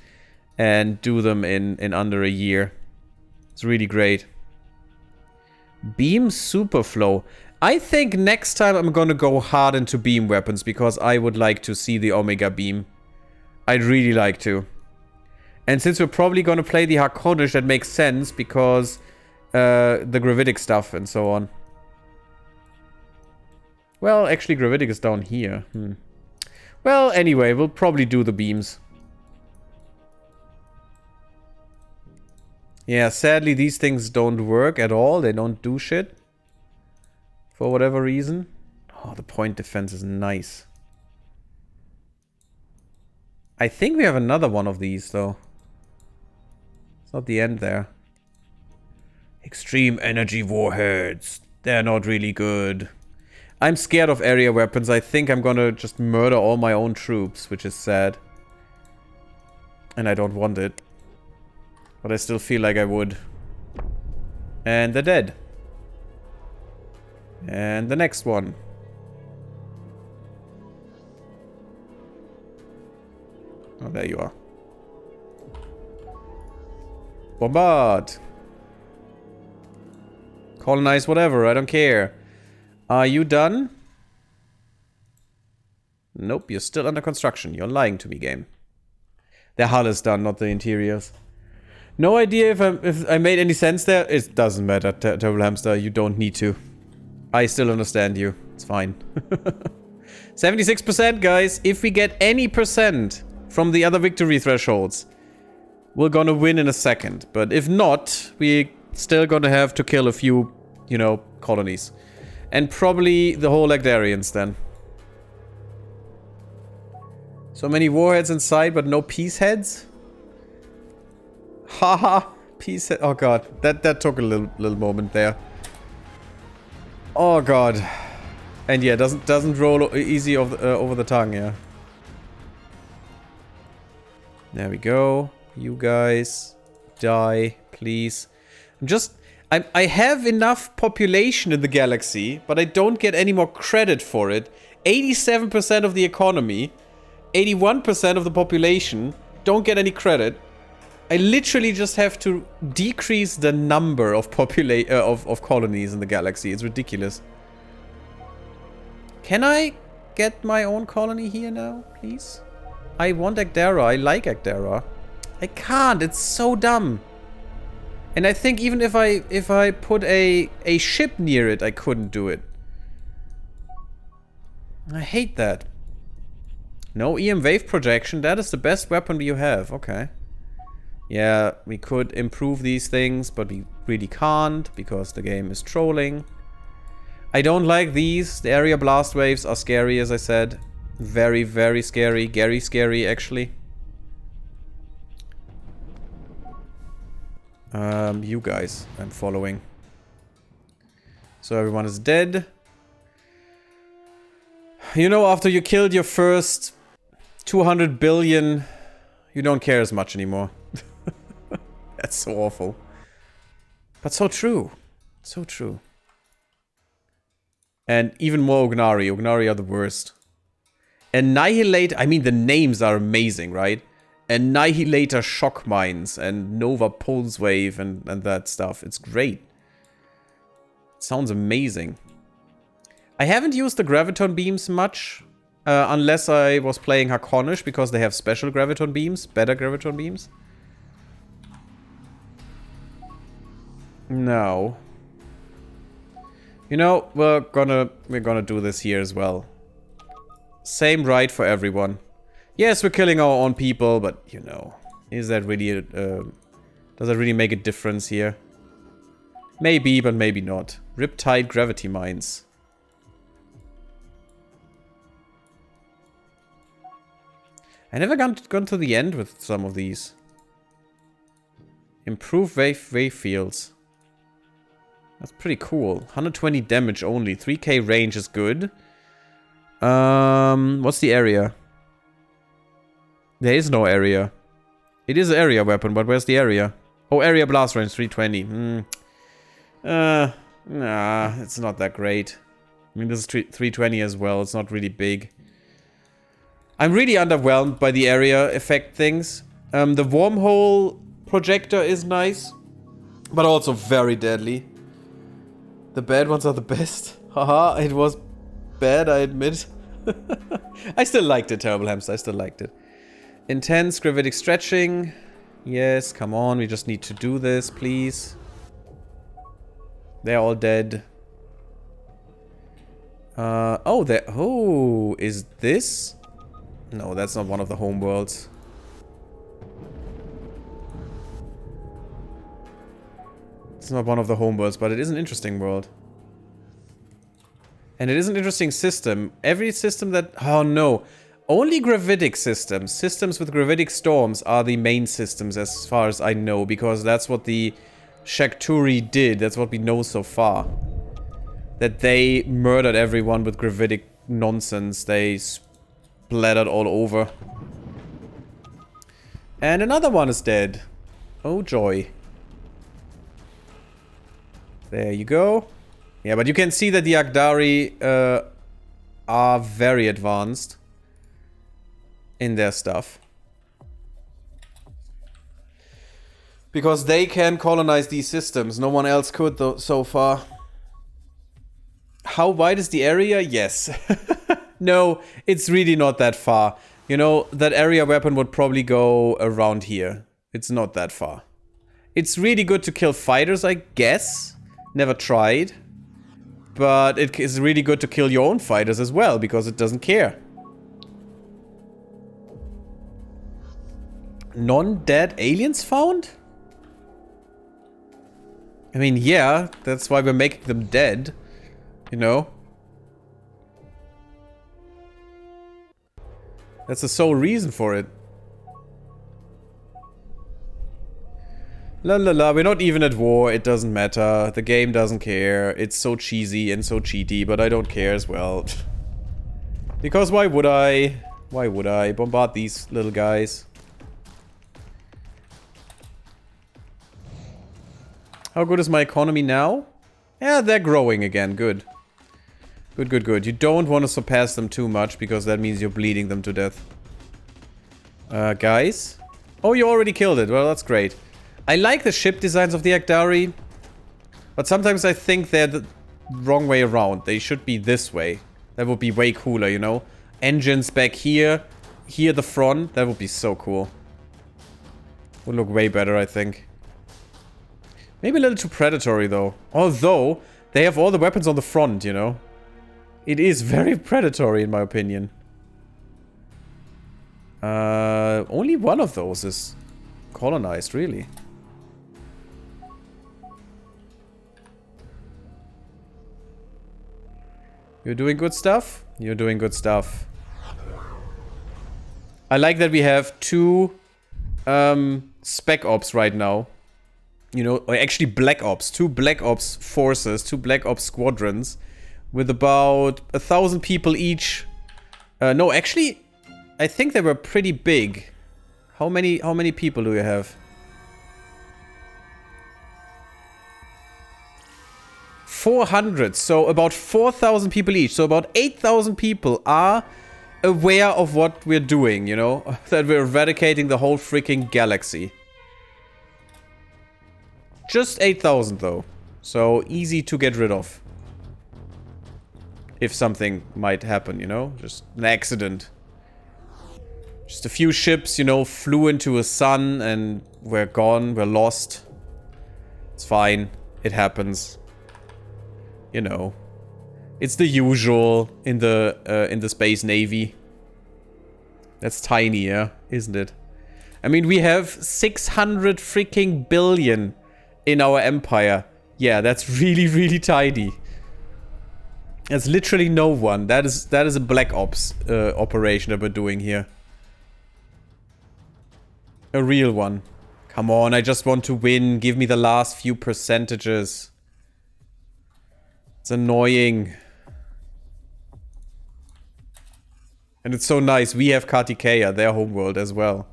[SPEAKER 1] and do them in under a year. It's really great. Beam Superflow. I think next time I'm gonna go hard into beam weapons because I would like to see the Omega Beam. I'd really like to. And since we're probably gonna play the Harkonish, that makes sense because the gravitic stuff and so on. Well, actually gravitic is down here. Well, anyway, we'll probably do the beams. Yeah, sadly these things don't work at all. They don't do shit. For whatever reason. Oh, the point defense is nice. I think we have another one of these, though. It's not the end there. Extreme energy warheads. They're not really good. I'm scared of area weapons. I think I'm gonna just murder all my own troops, which is sad. And I don't want it. But I still feel like I would. And they're dead. And the next one. Oh, there you are. Bombard! Colonize whatever, I don't care. Are you done? Nope, you're still under construction. You're lying to me, game. The hull is done, not the interiors. No idea if I made any sense there. It doesn't matter, Terrible Hamster. You don't need to. I still understand you. It's fine. 76%, guys. If we get any percent from the other victory thresholds, we're gonna win in a second. But if not, we're still gonna have to kill a few, you know, colonies. And probably the whole Agdarians then. So many warheads inside, but no peace heads? Haha, peace head. Oh god, that took a little moment there. Oh god. And yeah, doesn't roll easy over the tongue, yeah. There we go. You guys die, please. I have enough population in the galaxy, but I don't get any more credit for it. 87% of the economy, 81% of the population don't get any credit. I literally just have to decrease the number of of colonies in the galaxy. It's ridiculous. Can I get my own colony here now, please? I want Agdara. I like Agdara. I can't. It's so dumb. And I think even if I put a ship near it, I couldn't do it. I hate that. No EM wave projection. That is the best weapon you have. Okay. Yeah, we could improve these things, but we really can't because the game is trolling. I don't like these. The area blast waves are scary, as I said. Very, very scary. Gary scary, actually. You guys, I'm following. So everyone is dead. You know, after you killed your first 200 billion, you don't care as much anymore. That's so awful. But so true. So true. And even more Ugnari. Ugnari are the worst. Annihilate. I mean, the names are amazing, right? Annihilator shock mines and Nova pulse wave and that stuff. It's great. It sounds amazing. I haven't used the graviton beams much. Unless I was playing Harkonish because they have special graviton beams. Better graviton beams. No. You know, we're gonna do this here as well. Same right for everyone. Yes, we're killing our own people, but you know, is that really does that really make a difference here? Maybe, but maybe not. Riptide gravity mines. I never gone to the end with some of these. Improve wave fields. That's pretty cool. 120 damage only. 3k range is good. What's the area? There is no area. It is an area weapon, but where's the area? Oh, area blast range 320. Nah, it's not that great. I mean, this is 320 as well. It's not really big. I'm really underwhelmed by the area effect things. The wormhole projector is nice, but also very deadly. The bad ones are the best. Haha, it was bad, I admit. I still liked it, Terrible Hamster. I still liked it. Intense gravitic stretching. Yes, come on. We just need to do this, please. They're all dead. Oh, is this? No, that's not one of the home worlds. It's not one of the home worlds, but it is an interesting world. And it is an interesting system. Every system that... Oh, no. Only gravitic systems. Systems with gravitic storms are the main systems as far as I know. Because that's what the Shakturi did. That's what we know so far. That they murdered everyone with gravitic nonsense. They splattered all over. And another one is dead. Oh, joy. There you go. Yeah, but you can see that the Agdari are very advanced in their stuff. Because they can colonize these systems. No one else could though so far. How wide is the area? Yes. No, it's really not that far. You know, that area weapon would probably go around here. It's not that far. It's really good to kill fighters, I guess. Never tried. But it is really good to kill your own fighters as well, because it doesn't care. Non-dead aliens found? I mean, yeah, that's why we're making them dead. You know? That's the sole reason for it. La la la, we're not even at war, it doesn't matter. The game doesn't care. It's so cheesy and so cheaty, but I don't care as well. Because why would I? Why would I bombard these little guys? How good is my economy now? Yeah, they're growing again, good. Good, good, good. You don't want to surpass them too much, because that means you're bleeding them to death. Guys? Oh, you already killed it. Well, that's great. I like the ship designs of the Agdari, but sometimes I think they're the wrong way around. They should be this way. That would be way cooler, you know? Engines back here. Here the front. That would be so cool. Would look way better, I think. Maybe a little too predatory, though. Although, they have all the weapons on the front, you know? It is very predatory, in my opinion. Only one of those is colonized, really. You're doing good stuff? You're doing good stuff. I like that we have two Spec Ops right now. You know, or actually Black Ops. Two Black Ops forces, two Black Ops squadrons. With about 1,000 people each. No, actually, I think they were pretty big. How many people do you have? 400, so about 4,000 people each. So about 8,000 people are aware of what we're doing, you know? That we're eradicating the whole freaking galaxy. Just 8,000 though. So easy to get rid of. If something might happen, you know? Just an accident. Just a few ships, you know, flew into a sun and we're gone, we're lost. It's fine. It happens. You know. It's the usual in the Space Navy. That's tiny, yeah? Isn't it? I mean, we have 600 freaking billion in our empire. Yeah, that's really, really tiny. There's literally no one. That is a Black Ops operation that we're doing here. A real one. Come on, I just want to win. Give me the last few percentages. It's annoying. And it's so nice. We have Kartikeya, their homeworld as well.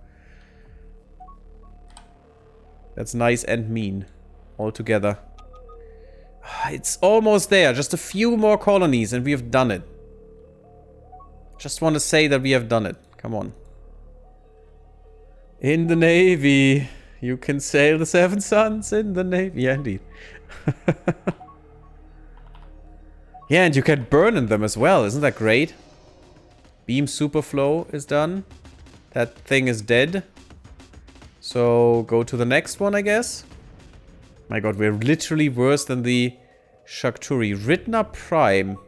[SPEAKER 1] That's nice and mean. All together. It's almost there. Just a few more colonies and we have done it. Just want to say that we have done it. Come on. In the Navy. You can sail the Seven Suns in the Navy. Yeah, indeed. Yeah, and you can burn in them as well. Isn't that great? Beam Superflow is done. That thing is dead. So, go to the next one, I guess. My god, we're literally worse than the Shakturi. Ritna Prime.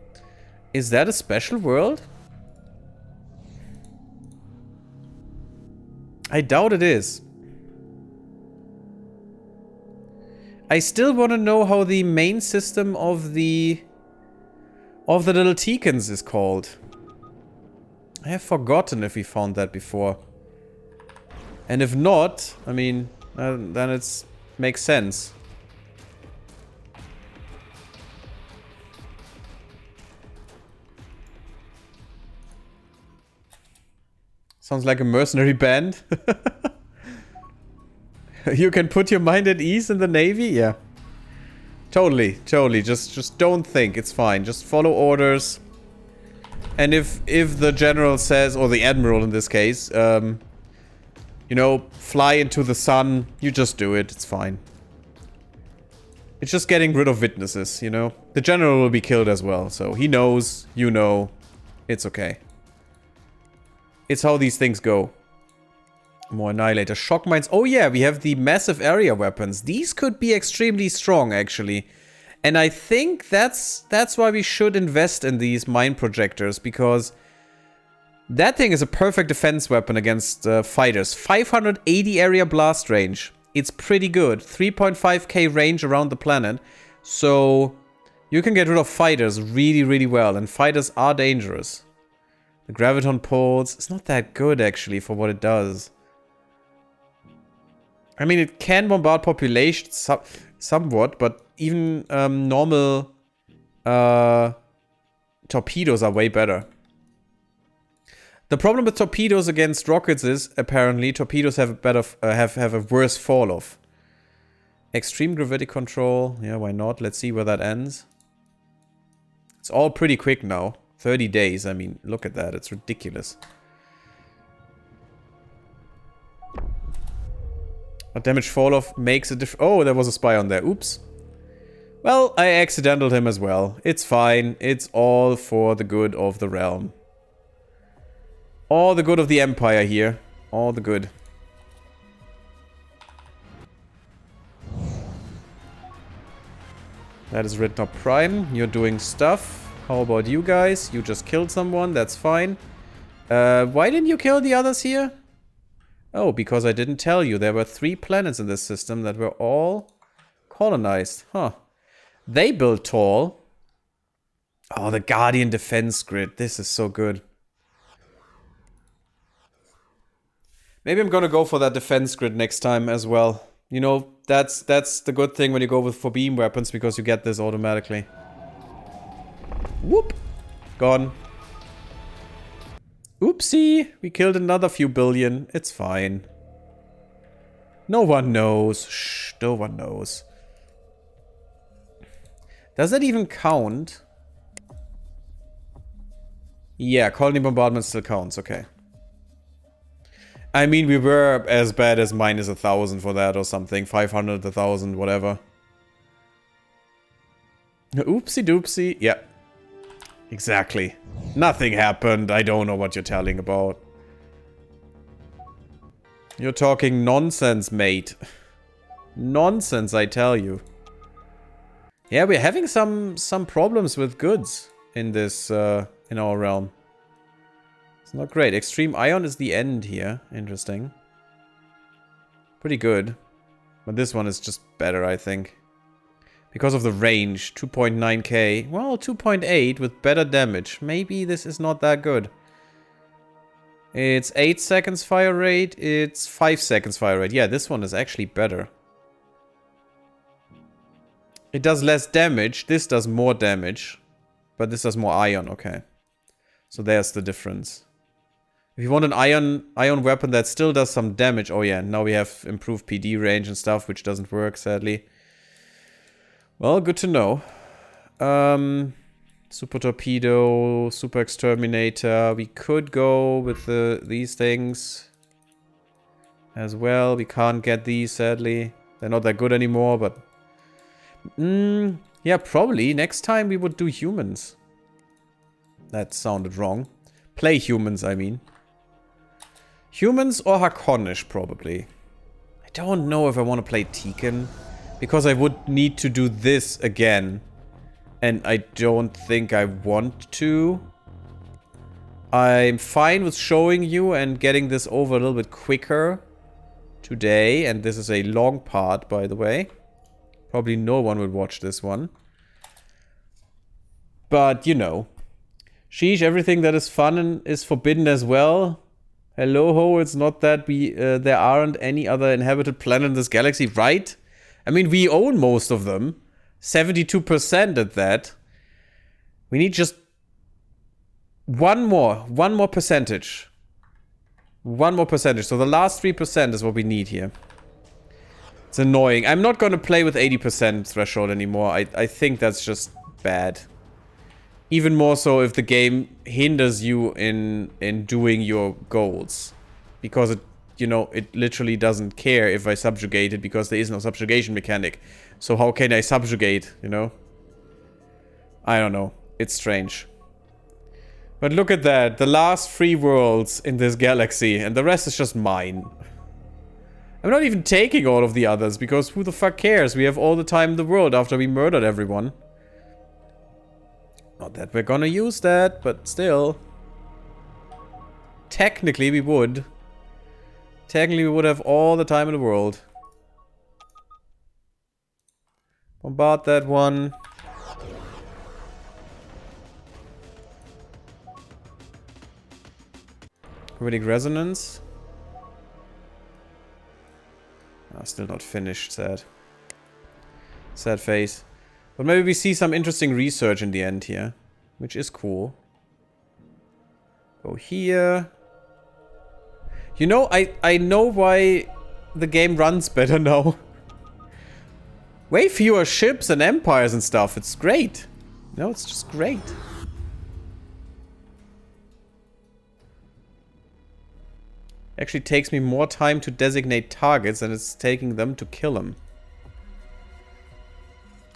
[SPEAKER 1] Is that a special world? I doubt it is. I still want to know how the main system of the little Teekans is called. I have forgotten if we found that before. And if not, I mean, then it makes sense. Sounds like a mercenary band. You can put your mind at ease in the Navy? Yeah. Totally, totally. Just don't think. It's fine. Just follow orders. And if the general says, or the admiral in this case, you know, fly into the sun, you just do it. It's fine. It's just getting rid of witnesses, you know? The general will be killed as well, so he knows, you know. It's okay. It's how these things go. More Annihilator. Shock mines. Oh yeah, we have the massive area weapons. These could be extremely strong, actually. And I think that's why we should invest in these mine projectors, because that thing is a perfect defense weapon against fighters. 580 area blast range. It's pretty good. 3.5k range around the planet. So you can get rid of fighters really, really well. And fighters are dangerous. The graviton pulse. It's not that good, actually, for what it does. I mean, it can bombard populations somewhat, but even normal torpedoes are way better. The problem with torpedoes against rockets is, apparently, torpedoes have a better have a worse fall off. Extreme gravity control. Yeah, why not? Let's see where that ends. It's all pretty quick now. 30 days. I mean, look at that. It's ridiculous. A damage fall off makes a difference. Oh, there was a spy on there. Oops. Well, I accidentaled him as well. It's fine. It's all for the good of the realm. All the good of the Empire here. All the good. That is written up Prime. You're doing stuff. How about you guys? You just killed someone. That's fine. Why didn't you kill the others here? Oh, because I didn't tell you. There were 3 planets in this system that were all colonized. Huh. They built tall. Oh, the Guardian Defense Grid. This is so good. Maybe I'm gonna go for that defense grid next time as well. You know, that's the good thing when you go for beam weapons, because you get this automatically. Whoop! Gone. Oopsie! We killed another few billion. It's fine. No one knows. Shh, no one knows. Does that even count? Yeah, colony bombardment still counts. Okay. I mean, we were as bad as minus 1,000 for that or something. 500, 1,000, whatever. Oopsie doopsie. Yeah. Exactly. Nothing happened. I don't know what you're telling about. You're talking nonsense, mate. Nonsense, I tell you. Yeah, we're having some problems with goods in this, in our realm. It's not great. Extreme Ion is the end here. Interesting. Pretty good. But this one is just better, I think. Because of the range. 2.9k. Well, 2.8 with better damage. Maybe this is not that good. It's 8 seconds fire rate. It's 5 seconds fire rate. Yeah, this one is actually better. It does less damage. This does more damage. But this does more ion. Okay. So there's the difference. If you want an ion weapon that still does some damage. Oh yeah, now we have improved PD range and stuff, which doesn't work, sadly. Well, good to know. Super Torpedo, Super Exterminator. We could go with these things as well. We can't get these, sadly. They're not that good anymore, but... yeah, probably. Next time we would do humans. That sounded wrong. Play humans, I mean. Humans or Hakonish, probably. I don't know if I want to play Tekken. Because I would need to do this again. And I don't think I want to. I'm fine with showing you and getting this over a little bit quicker today. And this is a long part, by the way. Probably no one would watch this one. But, you know. Sheesh, everything that is fun and is forbidden as well. Hello ho, it's not that there aren't any other inhabited planet in this galaxy, right? I mean, we own most of them. 72% at that. We need just one more percentage. One more percentage. So the last 3% is what we need here. It's annoying. I'm not going to play with 80% threshold anymore. I think that's just bad. Even more so if the game hinders you in doing your goals. Because it, you know, it literally doesn't care if I subjugate it because there is no subjugation mechanic. So how can I subjugate, you know? I don't know. It's strange. But look at that. The last 3 worlds in this galaxy. And the rest is just mine. I'm not even taking all of the others. Because who the fuck cares? We have all the time in the world after we murdered everyone. Not that we're gonna use that, but still. Technically we would. Technically we would have all the time in the world. Bombard that one. Chromatic resonance. Still not finished, sad. Sad face. But maybe we see some interesting research in the end here. Which is cool. Go here. You know, I know why the game runs better now. Way fewer ships and empires and stuff. It's great. No, it's just great. Actually takes me more time to designate targets than it's taking them to kill them.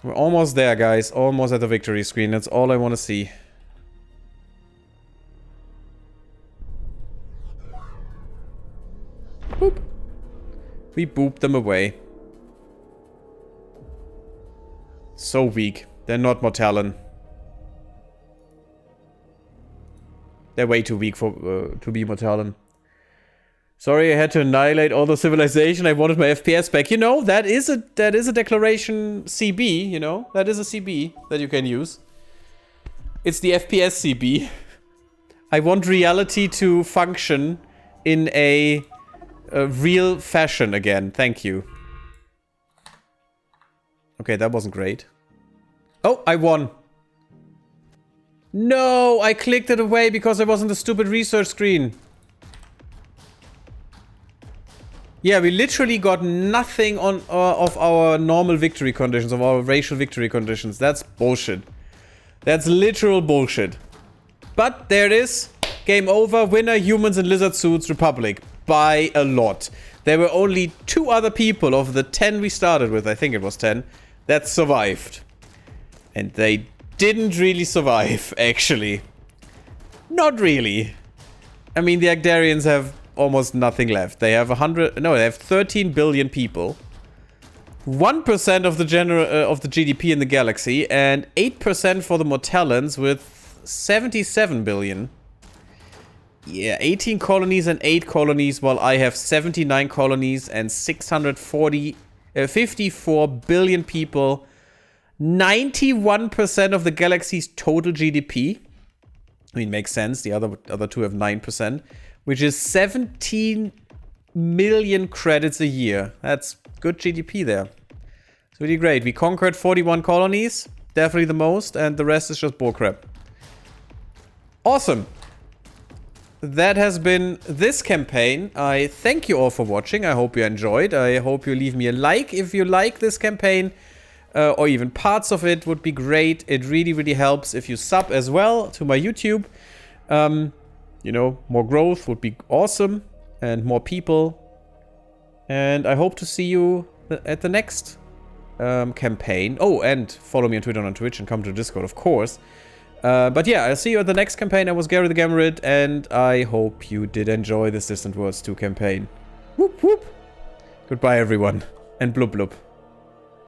[SPEAKER 1] We're almost there, guys. Almost at the victory screen. That's all I want to see. Boop. We booped them away. So weak. They're not Mortalon. They're way too weak for to be Mortalon. Sorry, I had to annihilate all the civilization. I wanted my FPS back. You know, that is a declaration CB, you know? That is a CB that you can use. It's the FPS CB. I want reality to function in a real fashion again. Thank you. Okay, that wasn't great. Oh, I won. No, I clicked it away because I was on the stupid research screen. Yeah, we literally got nothing on of our normal victory conditions, of our racial victory conditions. That's bullshit. That's literal bullshit. But there it is. Game over. Winner, humans in lizard suits, Republic. By a lot. There were only 2 other people of the 10 we started with, I think it was 10, that survived. And they didn't really survive, actually. Not really. I mean, the Agdarians have almost nothing left. They have they have 13 billion people. 1% of the GDP in the galaxy, and 8% for the Mortellans with 77 billion. Yeah, 18 colonies and 8 colonies, while I have 79 colonies and 54 billion people. 91% of the galaxy's total GDP. I mean, makes sense. The other 2 have 9%. Which is 17 million credits a year. That's good GDP there. It's really great. We conquered 41 colonies. Definitely the most. And the rest is just bullcrap. Awesome. That has been this campaign. I thank you all for watching. I hope you enjoyed. I hope you leave me a like if you like this campaign. or even parts of it would be great. It really, really helps if you sub as well to my YouTube. You know, more growth would be awesome, and more people. And I hope to see you at the next campaign. Oh, and follow me on Twitter and on Twitch and come to Discord, of course. But yeah, I'll see you at the next campaign. I was GaryTheGammarid, and I hope you did enjoy this Distant Worlds 2 campaign. Whoop whoop. Goodbye, everyone. And blub blub.